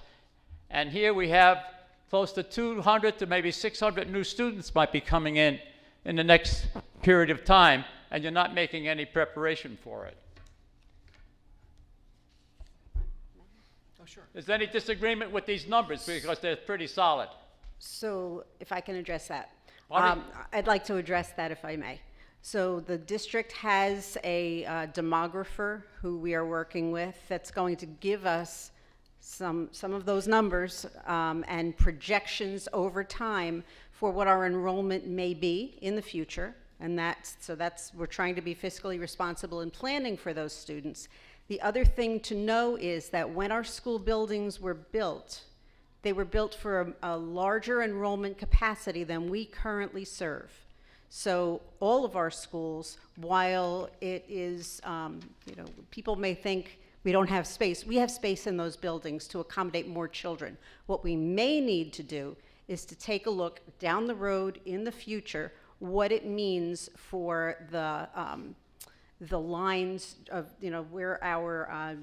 and here we have close to 200 to maybe 600 new students might be coming in the next period of time, and you're not making any preparation for it. Oh, sure. Is there any disagreement with these numbers, because they're pretty solid? So if I can address that. Pardon? I'd like to address that if I may. So the district has a demographer who we are working with that's going to give us some of those numbers and projections over time for what our enrollment may be in the future. And we're trying to be fiscally responsible in planning for those students. The other thing to know is that when our school buildings were built, they were built for a larger enrollment capacity than we currently serve. So all of our schools, while it is, people may think we don't have space, we have space in those buildings to accommodate more children. What we may need to do is to take a look down the road in the future what it means for the lines of, where our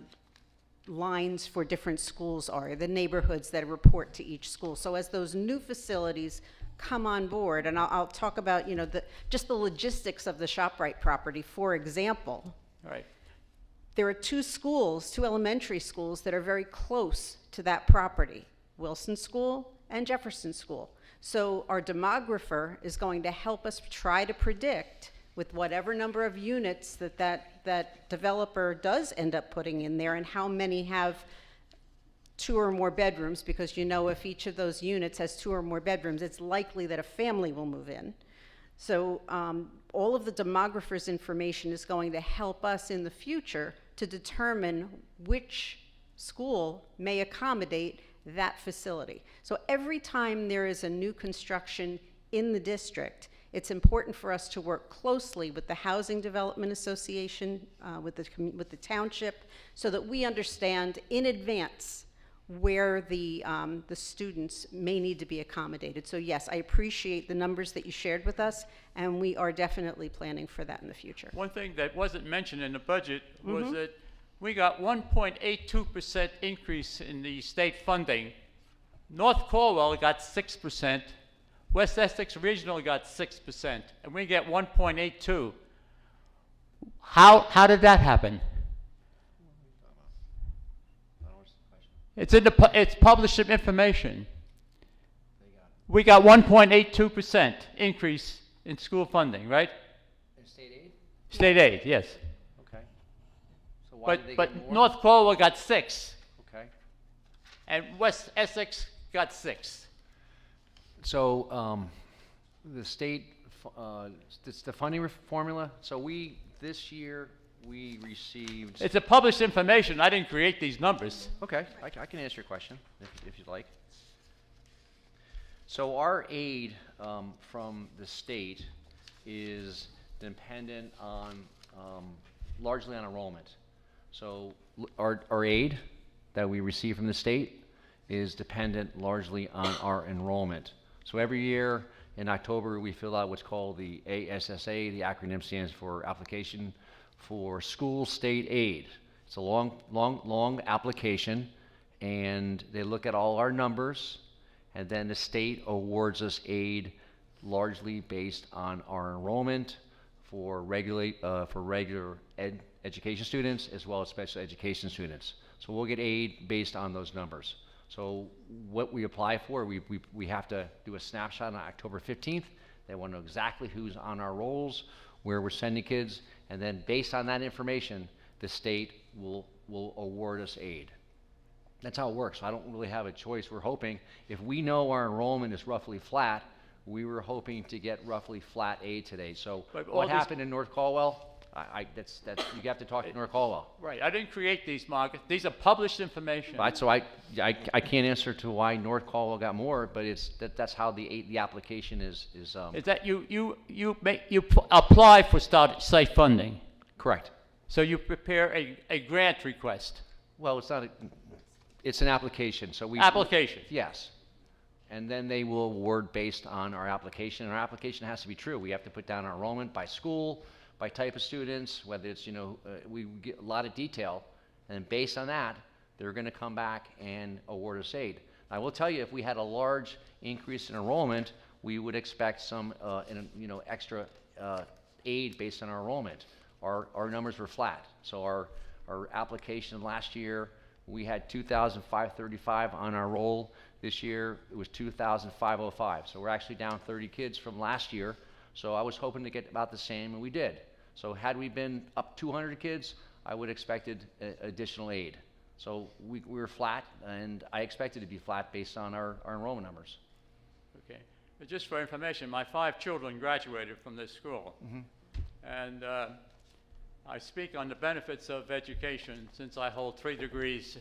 lines for different schools are, the neighborhoods that report to each school. So as those new facilities come on board, and I'll talk about, just the logistics of the ShopRite property, for example. Right. There are two elementary schools that are very close to that property, Wilson School and Jefferson School. So our demographer is going to help us try to predict, with whatever number of units that developer does end up putting in there, and how many have 2 or more bedrooms, because if each of those units has 2 or more bedrooms, it's likely that a family will move in. So all of the demographer's information is going to help us in the future to determine which school may accommodate that facility. So every time there is a new construction in the district, it's important for us to work closely with the Housing Development Association, with the township, so that we understand in advance where the students may need to be accommodated. So yes, I appreciate the numbers that you shared with us, and we are definitely planning for that in the future. One thing that wasn't mentioned in the budget was that we got 1.82% increase in the state funding. North Caldwell got 6%, West Essex Regional got 6%, and we get 1.82. How did that happen? It's published information. We got 1.82% increase in school funding, right? In state aid? State aid, yes. Okay. So why did they get more? But North Caldwell got 6, Okay. and West Essex got 6. So the state, it's the funding formula. So this year, we received. It's a published information. I didn't create these numbers. Okay, I can answer your question if you'd like. So our aid from the state is dependent on largely on enrollment. So our aid that we receive from the state is dependent largely on our enrollment. So every year in October we fill out what's called the ASSA. The acronym stands for Application for School State Aid. It's a long application, and they look at all our numbers, and then the state awards us aid largely based on our enrollment for regular education students as well as special education students. So we'll get aid based on those numbers. So what we apply for, we have to do a snapshot on October 15th. They want to know exactly who's on our rolls, where we're sending kids, and then based on that information, the state will award us aid. That's how it works. So I don't really have a choice. We're hoping, if we know our enrollment is roughly flat, we were hoping to get roughly flat aid today. So what happened in North Caldwell? That's you have to talk to North Caldwell. Right. I didn't create these markets. These are published information. Right. So I can't answer to why North Caldwell got more, but that's how the application is. Is that you apply for site funding? Correct. So you prepare a grant request. Well, it's not. It's an application. So Application. Yes. And then they will award based on our application. And our application has to be true. We have to put down our enrollment by school, by type of students, whether it's, we get a lot of detail, and based on that, they're going to come back and award us aid. I will tell you, if we had a large increase in enrollment, we would expect some, extra aid based on our enrollment. Our numbers were flat. So our application last year, we had 2,535 on our roll. This year, it was 2,505. So we're actually down 30 kids from last year. So I was hoping to get about the same, and we did. So had we been up 200 kids, I would have expected additional aid. So we were flat, and I expected to be flat based on our enrollment numbers. Okay. But just for information, my 5 children graduated from this school. And I speak on the benefits of education since I hold 3 degrees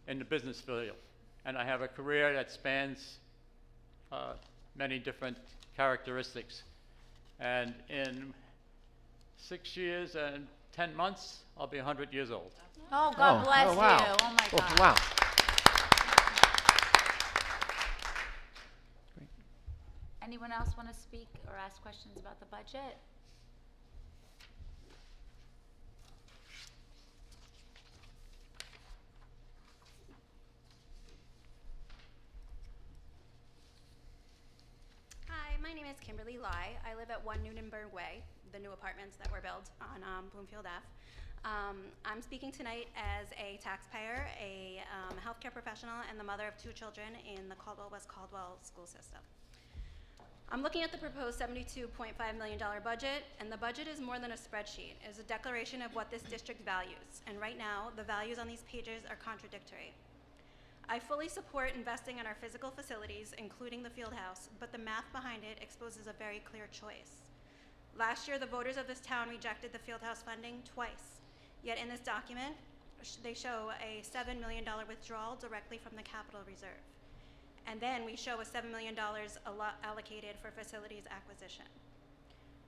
in the business field. And I have a career that spans many different characteristics. And in 6 years and 10 months, I'll be 100 years old. Oh, God bless wow. you. Oh, my God. Wow. Anyone else want to speak or ask questions about the budget? Hi, my name is Kimberly Lai. I live at 1 Newtonburg Way, the new apartments that were built on Bloomfield Ave. I'm speaking tonight as a taxpayer, a healthcare professional, and the mother of 2 children in the Caldwell-West Caldwell school system. I'm looking at the proposed $72.5 million budget, and the budget is more than a spreadsheet. It is a declaration of what this district values, and right now, the values on these pages are contradictory. I fully support investing in our physical facilities, including the field house, but the math behind it exposes a very clear choice. Last year, the voters of this town rejected the field house funding twice, yet in this document, they show a $7 million withdrawal directly from the capital reserve. And then we show a $7 million allocated for facilities acquisition.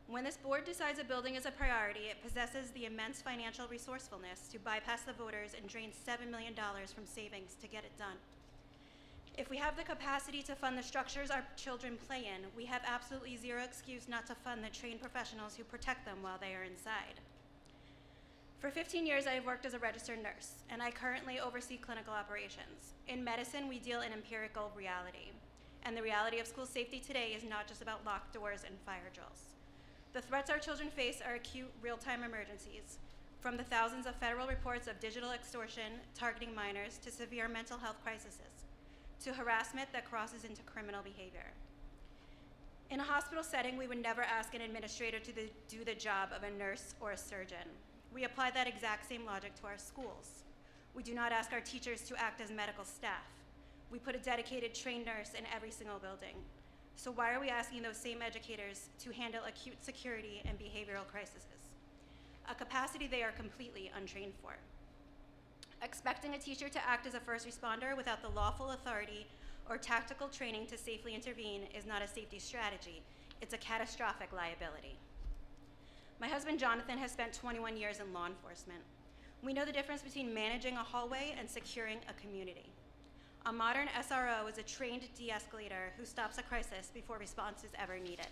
When this board decides a building is a priority, it possesses the immense financial resourcefulness to bypass the voters and drain $7 million from savings to get it done. If we have the capacity to fund the structures our children play in, we have absolutely zero excuse not to fund the trained professionals who protect them while they are inside. For 15 years, I have worked as a registered nurse, and I currently oversee clinical operations. In medicine, we deal in empirical reality, and the reality of school safety today is not just about locked doors and fire drills. The threats our children face are acute, real-time emergencies, from the thousands of federal reports of digital extortion targeting minors to severe mental health crises, to harassment that crosses into criminal behavior. In a hospital setting, we would never ask an administrator to do the job of a nurse or a surgeon. We apply that exact same logic to our schools. We do not ask our teachers to act as medical staff. We put a dedicated trained nurse in every single building. So why are we asking those same educators to handle acute security and behavioral crises? A capacity they are completely untrained for. Expecting a teacher to act as a first responder without the lawful authority or tactical training to safely intervene is not a safety strategy. It's a catastrophic liability. My husband, Jonathan, has spent 21 years in law enforcement. We know the difference between managing a hallway and securing a community. A modern SRO is a trained de-escalator who stops a crisis before response is ever needed.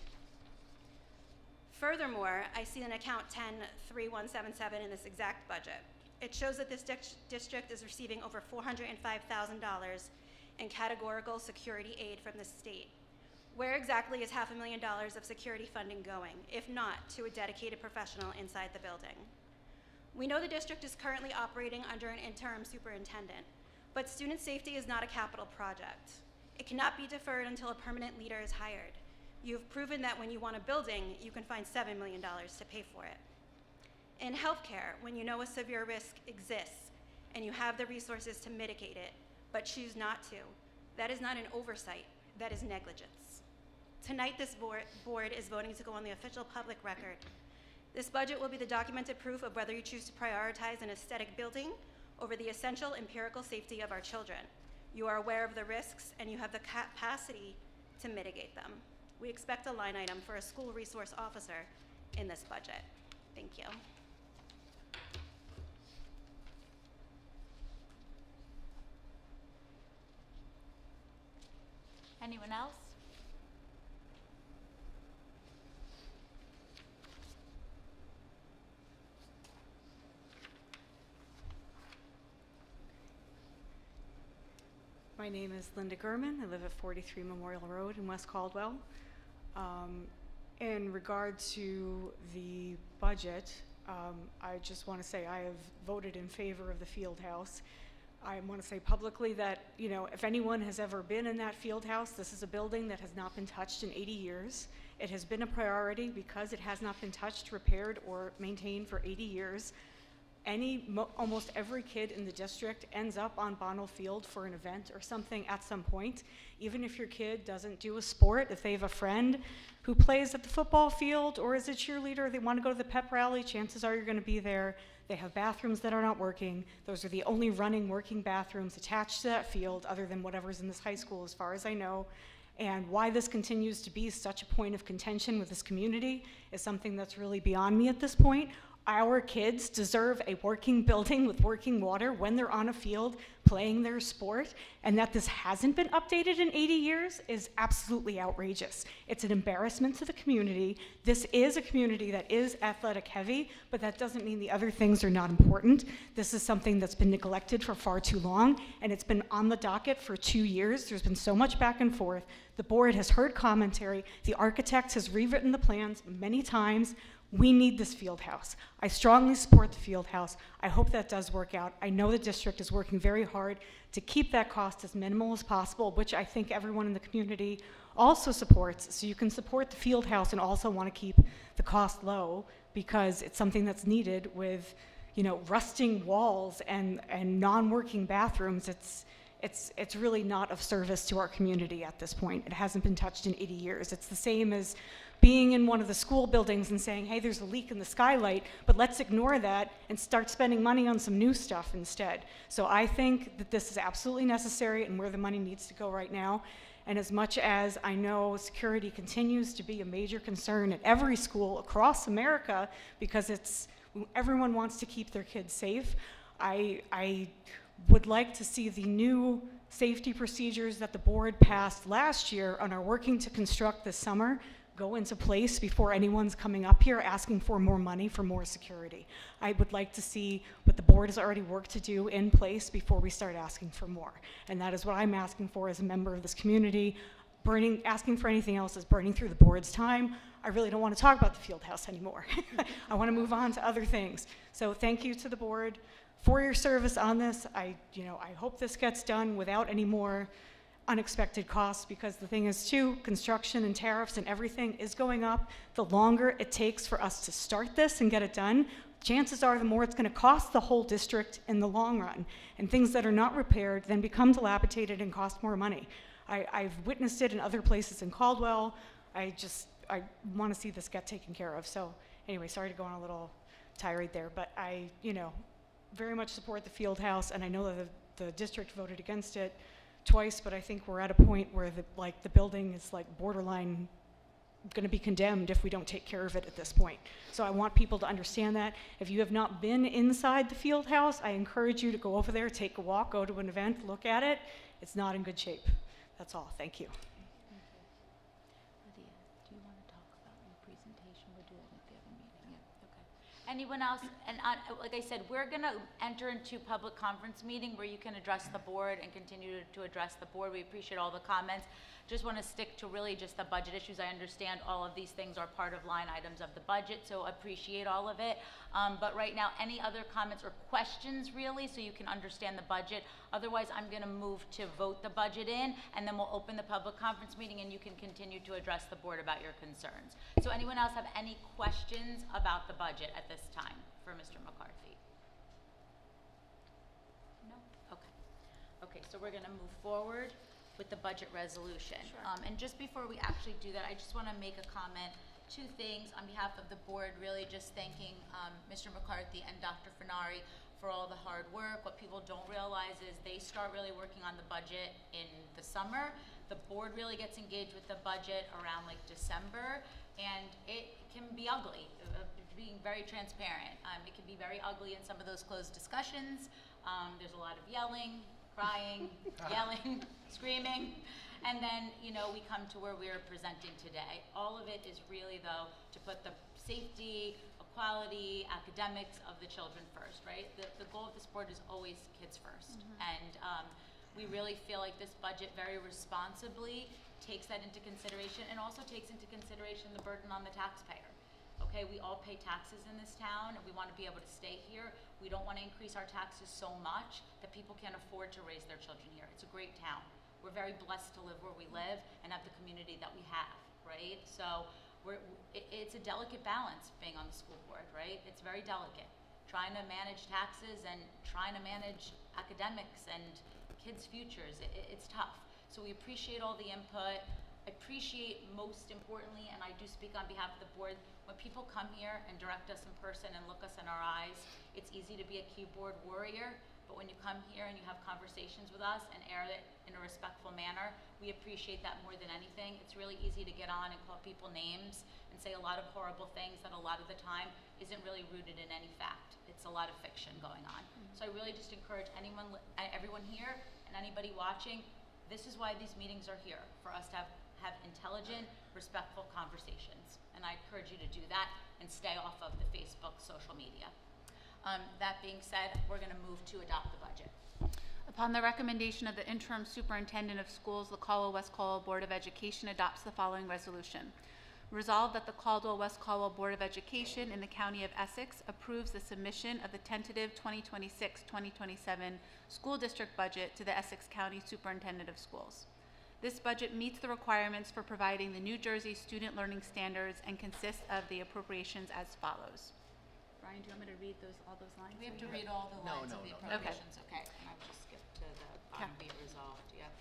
Furthermore, I see in account 103177 in this exact budget. It shows that this district is receiving over $405,000 in categorical security aid from the state. Where exactly is $500,000 of security funding going, if not to a dedicated professional inside the building? We know the district is currently operating under an interim superintendent, but student safety is not a capital project. It cannot be deferred until a permanent leader is hired. You've proven that when you want a building, you can find $7 million to pay for it. In healthcare, when you know a severe risk exists and you have the resources to mitigate it, but choose not to, that is not an oversight, that is negligence. Tonight, this board is voting to go on the official public record. This budget will be the documented proof of whether you choose to prioritize an aesthetic building over the essential empirical safety of our children. You are aware of the risks and you have the capacity to mitigate them. We expect a line item for a school resource officer in this budget. Thank you. Anyone else? My name is Linda Gurman. I live at 43 Memorial Road in West Caldwell. In regard to the budget, I just want to say I have voted in favor of the field house. I want to say publicly that, you know, if anyone has ever been in that field house, this is a building that has not been touched in 80 years. It has been a priority because it has not been touched, repaired, or maintained for 80 years. Almost every kid in the district ends up on Bonnell Field for an event or something at some point. Even if your kid doesn't do a sport, if they have a friend who plays at the football field or is a cheerleader, they want to go to the pep rally, chances are you're going to be there. They have bathrooms that are not working. Those are the only running working bathrooms attached to that field other than whatever's in this high school as far as I know. And why this continues to be such a point of contention with this community is something that's really beyond me at this point. Our kids deserve a working building with working water when they're on a field playing their sport, and that this hasn't been updated in 80 years is absolutely outrageous. It's an embarrassment to the community. This is a community that is athletic heavy, but that doesn't mean the other things are not important. This is something that's been neglected for far too long, and it's been on the docket for 2 years. There's been so much back and forth. The board has heard commentary. The architect has rewritten the plans many times. We need this field house. I strongly support the field house. I hope that does work out. I know the district is working very hard to keep that cost as minimal as possible, which I think everyone in the community also supports. So you can support the field house and also want to keep the cost low because it's something that's needed with, you know, rusting walls and non-working bathrooms. It's really not of service to our community at this point. It hasn't been touched in 80 years. It's the same as being in one of the school buildings and saying, hey, there's a leak in the skylight, but let's ignore that and start spending money on some new stuff instead. So I think that this is absolutely necessary and where the money needs to go right now. And as much as I know security continues to be a major concern at every school across America because everyone wants to keep their kids safe, I would like to see the new safety procedures that the board passed last year and are working to construct this summer go into place before anyone's coming up here asking for more money for more security. I would like to see what the board has already worked to do in place before we start asking for more. And that is what I'm asking for as a member of this community. Asking for anything else is burning through the board's time. I really don't want to talk about the field house anymore. I want to move on to other things. So thank you to the board for your service on this. I hope this gets done without any more unexpected costs, because the thing is too, construction and tariffs and everything is going up. The longer it takes for us to start this and get it done, chances are the more it's going to cost the whole district in the long run. And things that are not repaired then become dilapidated and cost more money. I've witnessed it in other places in Caldwell. I want to see this get taken care of. So anyway, sorry to go on a little tirade there, but I very much support the field house, and I know that the district voted against it twice, but I think we're at a point where the building is like borderline going to be condemned if we don't take care of it at this point. So I want people to understand that. If you have not been inside the field house, I encourage you to go over there, take a walk, go to an event, look at it. It's not in good shape. That's all. Thank you. Lydia, do you want to talk about your presentation? We'll do that at the other meeting. Yeah, okay. Anyone else? And like I said, we're going to enter into public conference meeting where you can address the board and continue to address the board. We appreciate all the comments. Just want to stick to really just the budget issues. I understand all of these things are part of line items of the budget, so appreciate all of it. But right now, any other comments or questions really, so you can understand the budget? Otherwise, I'm going to move to vote the budget in, and then we'll open the public conference meeting, and you can continue to address the board about your concerns. So anyone else have any questions about the budget at this time for Mr. McCarthy? No? Okay. Okay, so we're going to move forward with the budget resolution. Sure. And just before we actually do that, I just want to make a comment. Two things on behalf of the board, really just thanking Mr. McCarthy and Dr. Fenari for all the hard work. What people don't realize is they start really working on the budget in the summer. The board really gets engaged with the budget around like December, and it can be ugly, being very transparent. It can be very ugly in some of those closed discussions. There's a lot of yelling, crying, yelling, screaming, and then, we come to where we're presenting today. All of it is really, though, to put the safety, equality, academics of the children first, right? The goal of this board is always kids first. Mm-hmm. And we really feel like this budget very responsibly takes that into consideration and also takes into consideration the burden on the taxpayer. Okay, we all pay taxes in this town, and we want to be able to stay here. We don't want to increase our taxes so much that people can't afford to raise their children here. It's a great town. We're very blessed to live where we live and have the community that we have, right? So it's a delicate balance being on the school board, right? It's very delicate. Trying to manage taxes and trying to manage academics and kids' futures, it's tough. So we appreciate all the input. I appreciate most importantly, and I do speak on behalf of the board, when people come here and direct us in person and look us in our eyes, it's easy to be a keyboard warrior, but when you come here and you have conversations with us and air it in a respectful manner, we appreciate that more than anything. It's really easy to get on and call people names and say a lot of horrible things that a lot of the time isn't really rooted in any fact. It's a lot of fiction going on. So I really just encourage everyone here and anybody watching, this is why these meetings are here, for us to have intelligent, respectful conversations. And I encourage you to do that and stay off of the Facebook, social media. That being said, we're going to move to adopt the budget. Upon the recommendation of the interim superintendent of schools, the Caldwell-West Caldwell Board of Education adopts the following resolution. Resolved that the Caldwell-West Caldwell Board of Education in the County of Essex approves the submission of the tentative 2026-2027 school district budget to the Essex County Superintendent of Schools. This budget meets the requirements for providing the New Jersey Student Learning Standards and consists of the appropriations as follows. Brian, do you want me to read all those lines? We have to read all the lines of the no. appropriations, okay? And I'll just skip to the bottom, be it resolved, yep.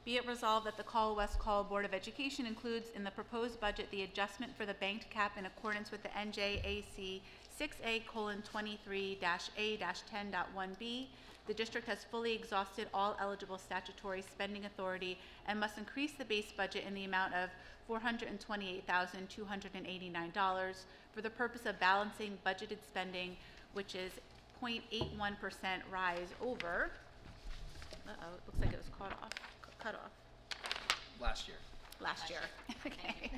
Be it resolved that the Caldwell-West Caldwell Board of Education includes in the proposed budget the adjustment for the banked cap in accordance with the NJAC 6A:23-A-10.1B. The district has fully exhausted all eligible statutory spending authority and must increase the base budget in the amount of $428,289 for the purpose of balancing budgeted spending, which is 0.81% rise over. Uh-oh, it looks like it was cut off. Last year. Last year. Okay.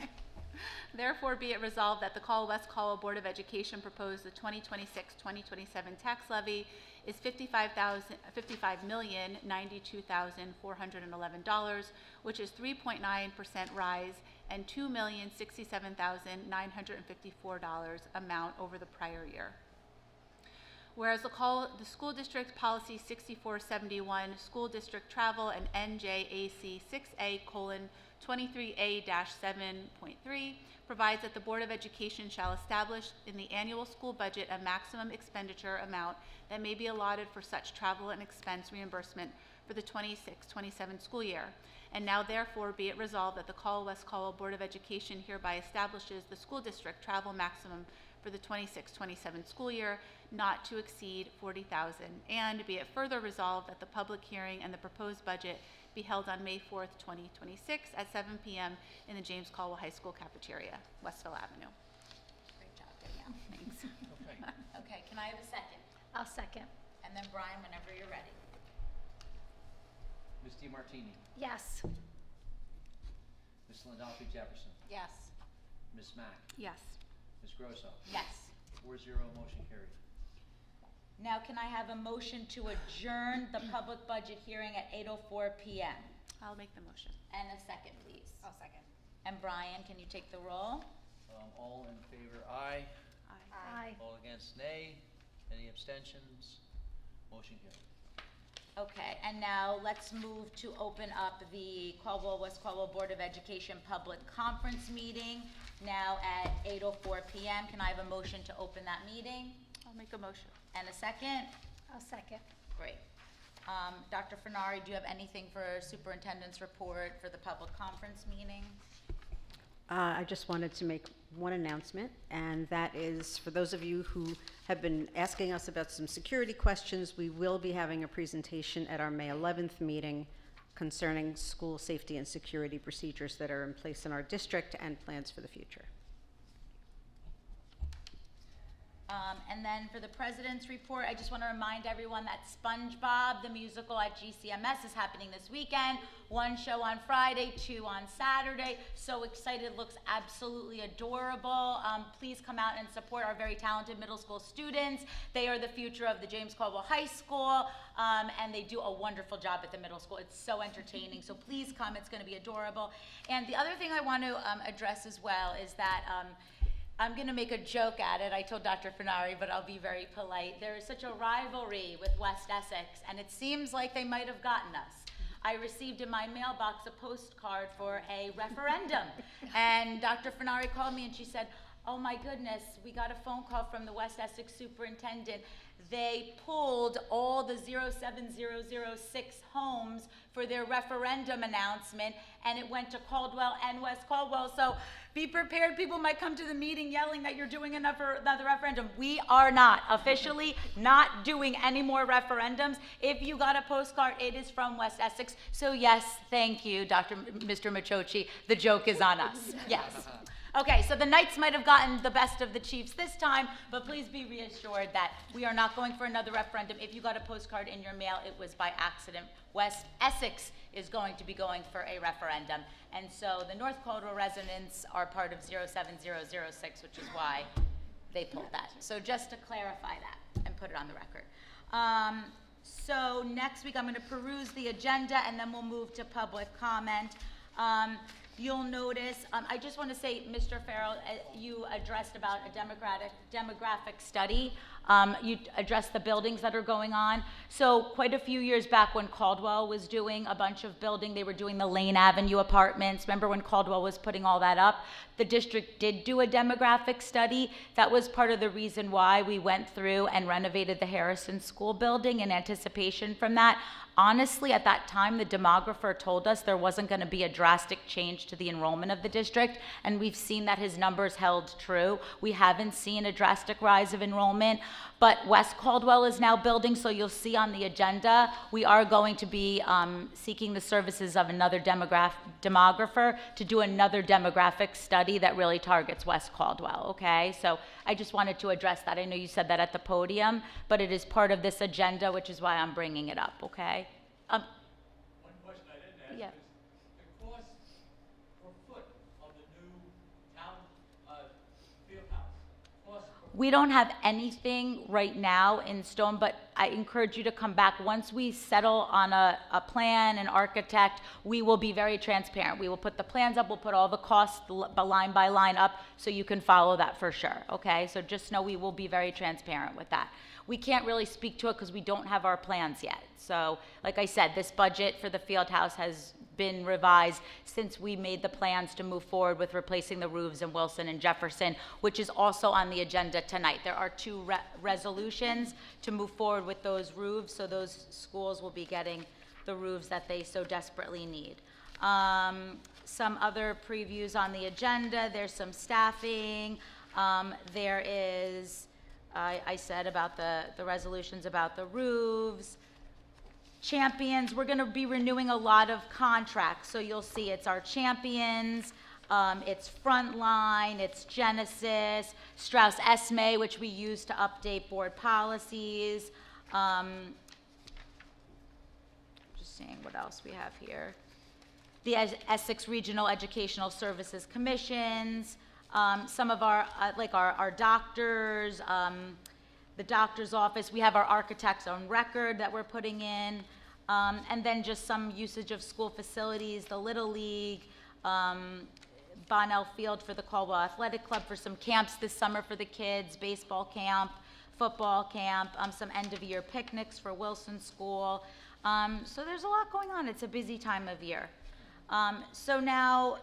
Therefore, be it resolved that the Caldwell-West Caldwell Board of Education proposed the 2026-2027 tax levy is $55,092,411, which is 3.9% rise and $2,067,954 amount over the prior year. Whereas the school district policy 6471, school district travel, and NJAC 6A:23A-7.3 provides that the Board of Education shall establish in the annual school budget a maximum expenditure amount that may be allotted for such travel and expense reimbursement for the 26-27 school year. And now therefore be it resolved that the Caldwell-West Caldwell Board of Education hereby establishes the school district travel maximum for the 26-27 school year not to exceed $40,000, and be it further resolved that the public hearing and the proposed budget be held on May 4th, 2026 at 7 p.m. in the James Caldwell High School cafeteria, Westville Avenue. Great job, Danielle. Thanks. Okay. Okay, can I have a second? I'll second. And then Brian, whenever you're ready. Ms. DiMartini, Yes. Ms. Landolfi Jefferson, Yes. Ms. Mack, Yes. Ms. Grosso. Yes. 4-0, motion carried. Now can I have a motion to adjourn the public budget hearing at 8:04 p.m.? I'll make the motion. And a second, please. I'll second. And Brian, can you take the roll? All in favor, aye. Aye. All against, nay. Any abstentions? Motion carried. Okay, and now let's move to open up the Caldwell-West Caldwell Board of Education Public Conference meeting now at 8:04 p.m. Can I have a motion to open that meeting? I'll make a motion. And a second? I'll second. Great. Dr. Fenari, do you have anything for superintendent's report for the public conference meeting? I just wanted to make one announcement, and that is for those of you who have been asking us about some security questions, we will be having a presentation at our May 11th meeting concerning school safety and security procedures that are in place in our district and plans for the future. And then for the president's report, I just want to remind everyone that SpongeBob, the musical at GCMS, is happening this weekend. 1 show on Friday, 2 on Saturday. So excited, looks absolutely adorable. Please come out and support our very talented middle school students. They are the future of the James Caldwell High School, and they do a wonderful job at the middle school. It's so entertaining, so please come. It's going to be adorable. And the other thing I want to address as well is that I'm going to make a joke at it. I told Dr. Finari, but I'll be very polite. There is such a rivalry with West Essex, and it seems like they might have gotten us. I received in my mailbox a postcard for a referendum, and Dr. Finari called me and she said, oh my goodness, we got a phone call from the West Essex superintendent. They pulled all the 07006 homes for their referendum announcement, and it went to Caldwell and West Caldwell. So be prepared. People might come to the meeting yelling that you're doing another referendum. We are not officially not doing any more referendums. If you got a postcard, it is from West Essex. So yes, thank you, Mr. Machochi. The joke is on us. Yes. Okay, so the Knights might have gotten the best of the Chiefs this time, but please be reassured that we are not going for another referendum. If you got a postcard in your mail, it was by accident. West Essex is going to be going for a referendum. And so the North Caldwell residents are part of 07006, which is why they pulled that. So just to clarify that and put it on the record. So next week I'm going to peruse the agenda, and then we'll move to public comment. You'll notice, I just want to say, Mr. Farrell, you addressed about a demographic study. You addressed the buildings that are going on. So quite a few years back when Caldwell was doing a bunch of building, they were doing the Lane Avenue apartments. Remember when Caldwell was putting all that up? The district did do a demographic study. That was part of the reason why we went through and renovated the Harrison School building in anticipation from that. Honestly, at that time, the demographer told us there wasn't going to be a drastic change to the enrollment of the district, and we've seen that his numbers held true. We haven't seen a drastic rise of enrollment, but West Caldwell is now building, so you'll see on the agenda, we are going to be seeking the services of another demographer to do another demographic study that really targets West Caldwell, okay? So I just wanted to address that. I know you said that at the podium, but it is part of this agenda, which is why I'm bringing it up, okay? One question I didn't ask Yeah. is the cost per foot of the new town field house. Cost per We don't have anything right now in stone, but I encourage you to come back. Once we settle on a plan, an architect, we will be very transparent. We will put the plans up, we'll put all the costs line by line up so you can follow that for sure, okay? So just know we will be very transparent with that. We can't really speak to it because we don't have our plans yet. So like I said, this budget for the field house has been revised since we made the plans to move forward with replacing the roofs in Wilson and Jefferson, which is also on the agenda tonight. There are two resolutions to move forward with those roofs, so those schools will be getting the roofs that they so desperately need. Some other previews on the agenda. There's some staffing. There is, I said about the resolutions about the roofs. Champions, we're going to be renewing a lot of contracts. So you'll see it's our Champions, it's Frontline, it's Genesis, Strauss Esme, which we use to update board policies. Just seeing what else we have here. The Essex Regional Educational Services Commissions, some of our, like our doctors, the doctor's office. We have our architects on record that we're putting in, and then just some usage of school facilities, the Little League, Bonnell Field for the Caldwell Athletic Club for some camps this summer for the kids, baseball camp, football camp, some end-of-year picnics for Wilson School. So there's a lot going on. It's a busy time of year. So now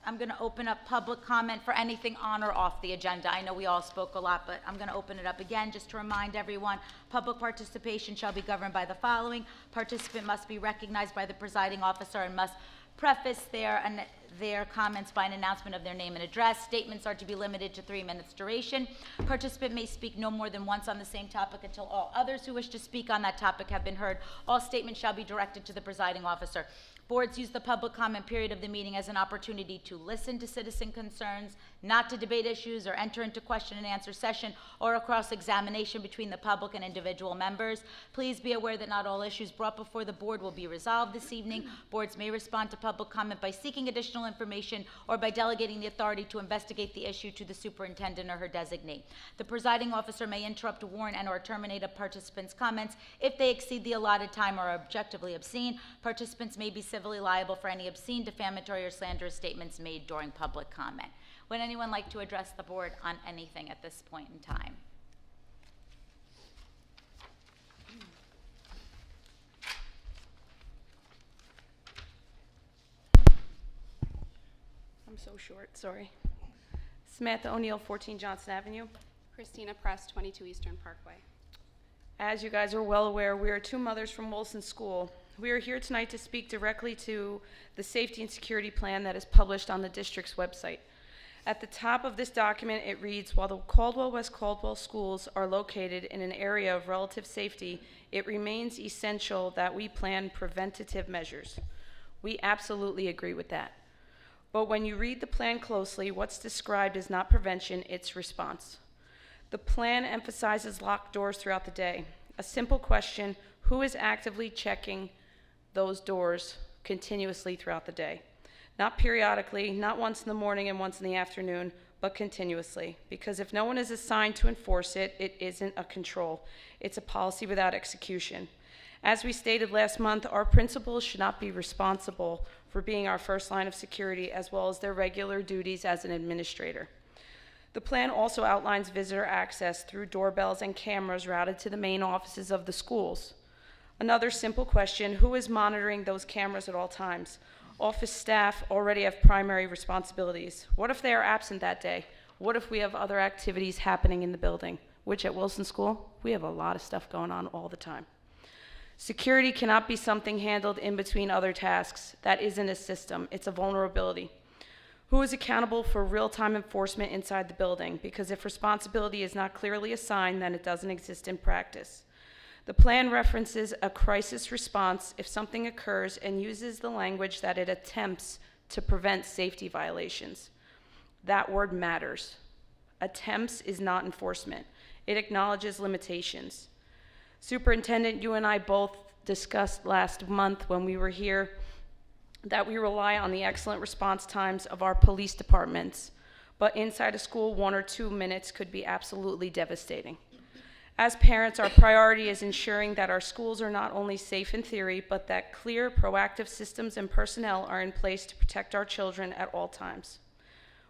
I'm going to open up public comment for anything on or off the agenda. I know we all spoke a lot, but I'm going to open it up again just to remind everyone, public participation shall be governed by the following. Participant must be recognized by the presiding officer and must preface their comments by an announcement of their name and address. Statements are to be limited to 3 minutes duration. Participant may speak no more than once on the same topic until all others who wish to speak on that topic have been heard. All statements shall be directed to the presiding officer. Boards use the public comment period of the meeting as an opportunity to listen to citizen concerns, not to debate issues or enter into question and answer session or a cross-examination between the public and individual members. Please be aware that not all issues brought before the board will be resolved this evening. Boards may respond to public comment by seeking additional information or by delegating the authority to investigate the issue to the superintendent or her designee. The presiding officer may interrupt, warn, and/or terminate a participant's comments if they exceed the allotted time or are objectively obscene. Participants may be civilly liable for any obscene, defamatory, or slanderous statements made during public comment. Would anyone like to address the board on anything at this point in time? I'm so short, sorry. Samantha O'Neill, 14 Johnson Avenue. Christina Press, 22 Eastern Parkway. As you guys are well aware, we are two mothers from Wilson School. We are here tonight to speak directly to the safety and security plan that is published on the district's website. At the top of this document, it reads, while the Caldwell-West Caldwell schools are located in an area of relative safety, it remains essential that we plan preventative measures. We absolutely agree with that. But when you read the plan closely, what's described is not prevention, it's response. The plan emphasizes locked doors throughout the day. A simple question, who is actively checking those doors continuously throughout the day? Not periodically, not once in the morning and once in the afternoon, but continuously. Because if no one is assigned to enforce it, it isn't a control. It's a policy without execution. As we stated last month, our principals should not be responsible for being our first line of security, as well as their regular duties as an administrator. The plan also outlines visitor access through doorbells and cameras routed to the main offices of the schools. Another simple question, who is monitoring those cameras at all times? Office staff already have primary responsibilities. What if they are absent that day? What if we have other activities happening in the building? Which at Wilson School, we have a lot of stuff going on all the time. Security cannot be something handled in between other tasks. That isn't a system, it's a vulnerability. Who is accountable for real-time enforcement inside the building? Because if responsibility is not clearly assigned, then it doesn't exist in practice. The plan references a crisis response if something occurs and uses the language that it attempts to prevent safety violations. That word matters. Attempts is not enforcement. It acknowledges limitations. Superintendent, you and I both discussed last month when we were here that we rely on the excellent response times of our police departments, but inside a school, 1 or 2 minutes could be absolutely devastating. As parents, our priority is ensuring that our schools are not only safe in theory, but that clear, proactive systems and personnel are in place to protect our children at all times.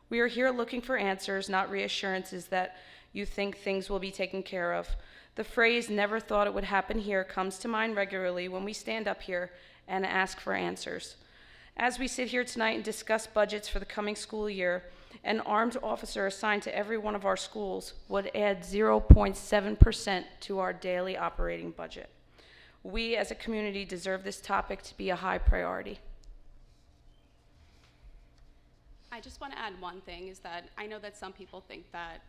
We are here looking for answers, not reassurances that you think things will be taken care of. The phrase, never thought it would happen here, comes to mind regularly when we stand up here and ask for answers. As we sit here tonight and discuss budgets for the coming school year, an armed officer assigned to every one of our schools would add 0.7% to our daily operating budget. We as a community deserve this topic to be a high priority. I just want to add one thing, is that I know that some people think that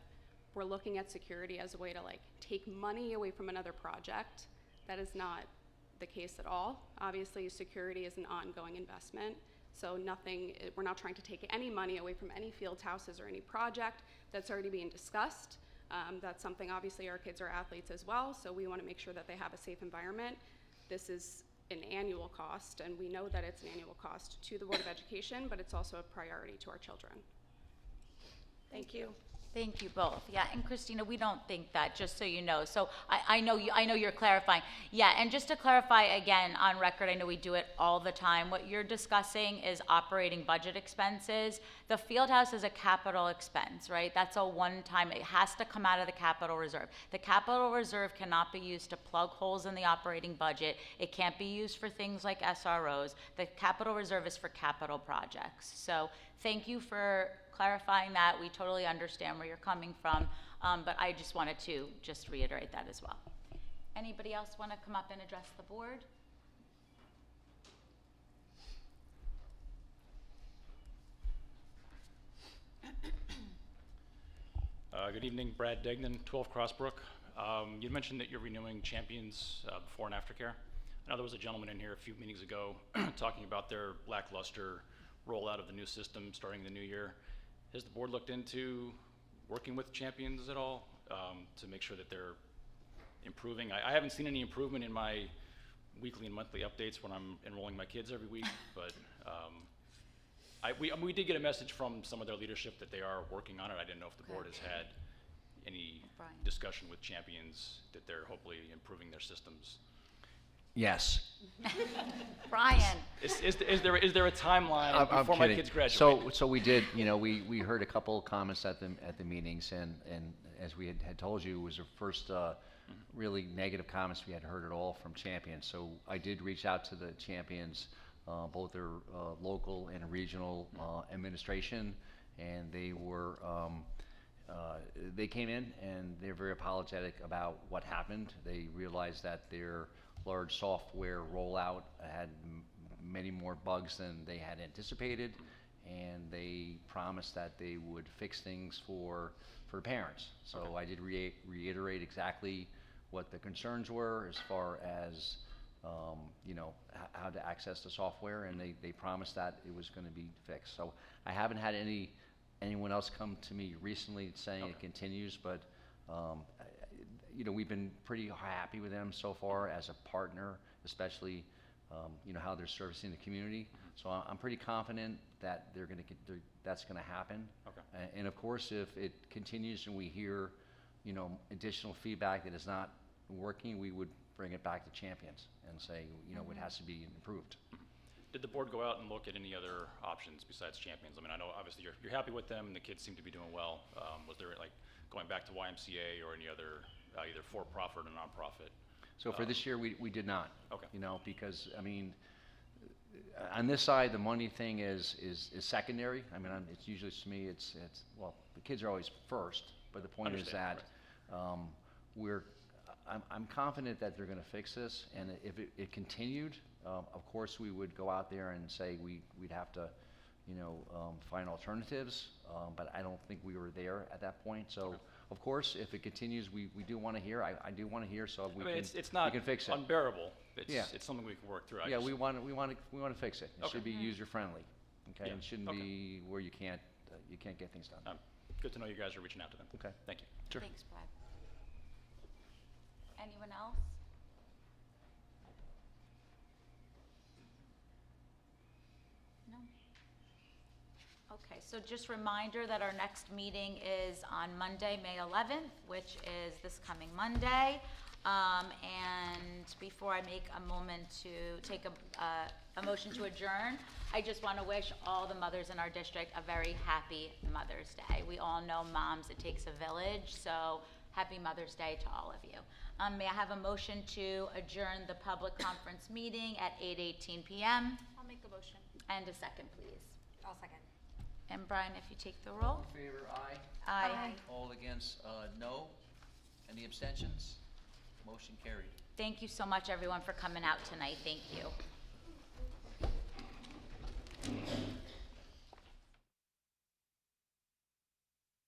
we're looking at security as a way to take money away from another project. That is not the case at all. Obviously, security is an ongoing investment, so we're not trying to take any money away from any field houses or any project that's already being discussed. That's something, obviously, our kids are athletes as well, so we want to make sure that they have a safe environment. This is an annual cost, and we know that it's an annual cost to the Board of Education, but it's also a priority to our children. Thank you. Thank you both. Yeah, and Christina, we don't think that, just so you know. So I know you're clarifying. Yeah, and just to clarify again on record, I know we do it all the time. What you're discussing is operating budget expenses. The field house is a capital expense, right? That's a one-time, it has to come out of the capital reserve. The capital reserve cannot be used to plug holes in the operating budget. It can't be used for things like SROs. The capital reserve is for capital projects. So thank you for clarifying that. We totally understand where you're coming from, but I just wanted to just reiterate that as well. Anybody else want to come up and address the board? Good evening, Brad Degnan, 12 Crossbrook. You mentioned that you're renewing Champions before and after care. Now, there was a gentleman in here a few meetings ago talking about their lackluster rollout of the new system starting the new year. Has the board looked into working with champions at all to make sure that they're improving? I haven't seen any improvement in my weekly and monthly updates when I'm enrolling my kids every week, but we did get a message from some of their leadership that they are working on it. I didn't know if the board has had any Brian. discussion with champions that they're hopefully improving their systems. Yes. Brian, Is there a timeline I'm before my kidding. kids graduate? So we did, we heard a couple of comments at the meetings, and as we had told you, it was the first really negative comments we had heard at all from champions. So I did reach out to the champions, both their local and regional administration, and they were they came in and they're very apologetic about what happened. They realized that their large software rollout had many more bugs than they had anticipated, and they promised that they would fix things for parents. So I did reiterate exactly what the concerns were as far as how to access the software, and they promised that it was going to be fixed. So I haven't had anyone else come to me recently saying it continues, but we've been pretty happy with them so far as a partner, especially how they're servicing the community. So I'm pretty confident that that's going to happen. Okay. And of course, if it continues and we hear additional feedback that is not working, we would bring it back to champions and say it has to be improved. Did the board go out and look at any other options besides champions? I mean, I know obviously you're happy with them and the kids seem to be doing well. Was there like going back to YMCA or any other either for-profit or non-profit? So for this year, we did not. Okay. Because I mean, on this side, the money thing is secondary. I mean, it's usually to me, it's well, the kids are always first, but the point is that I'm confident that they're going to fix this, and if it continued, of course we would go out there and say we'd have to, find alternatives, but I don't think we were there at that point. So. Okay. Of course, if it continues, we do want to hear. I do want to hear, so it's not we can fix it. Unbearable. It's something we can work through. We want to fix it. It should be user friendly, okay? Yeah. It shouldn't be where you can't get things done. Good to know you guys are reaching out to them. Okay. Thank you. Sure. thanks, Brad. Anyone else? No? Okay, so just reminder that our next meeting is on Monday, May 11th, which is this coming Monday. And before I make a moment to take a motion to adjourn, I just want to wish all the mothers in our district a very happy Mother's Day. We all know moms, it takes a village, so happy Mother's Day to all of you. May I have a motion to adjourn the public conference meeting at 8:18 p.m.? I'll make a motion. And a second, please. I'll second. And Brian, if you take the roll. All in favor, aye. Aye. All against, no. Any abstentions? Motion carried. Thank you so much, everyone, for coming out tonight. Thank you.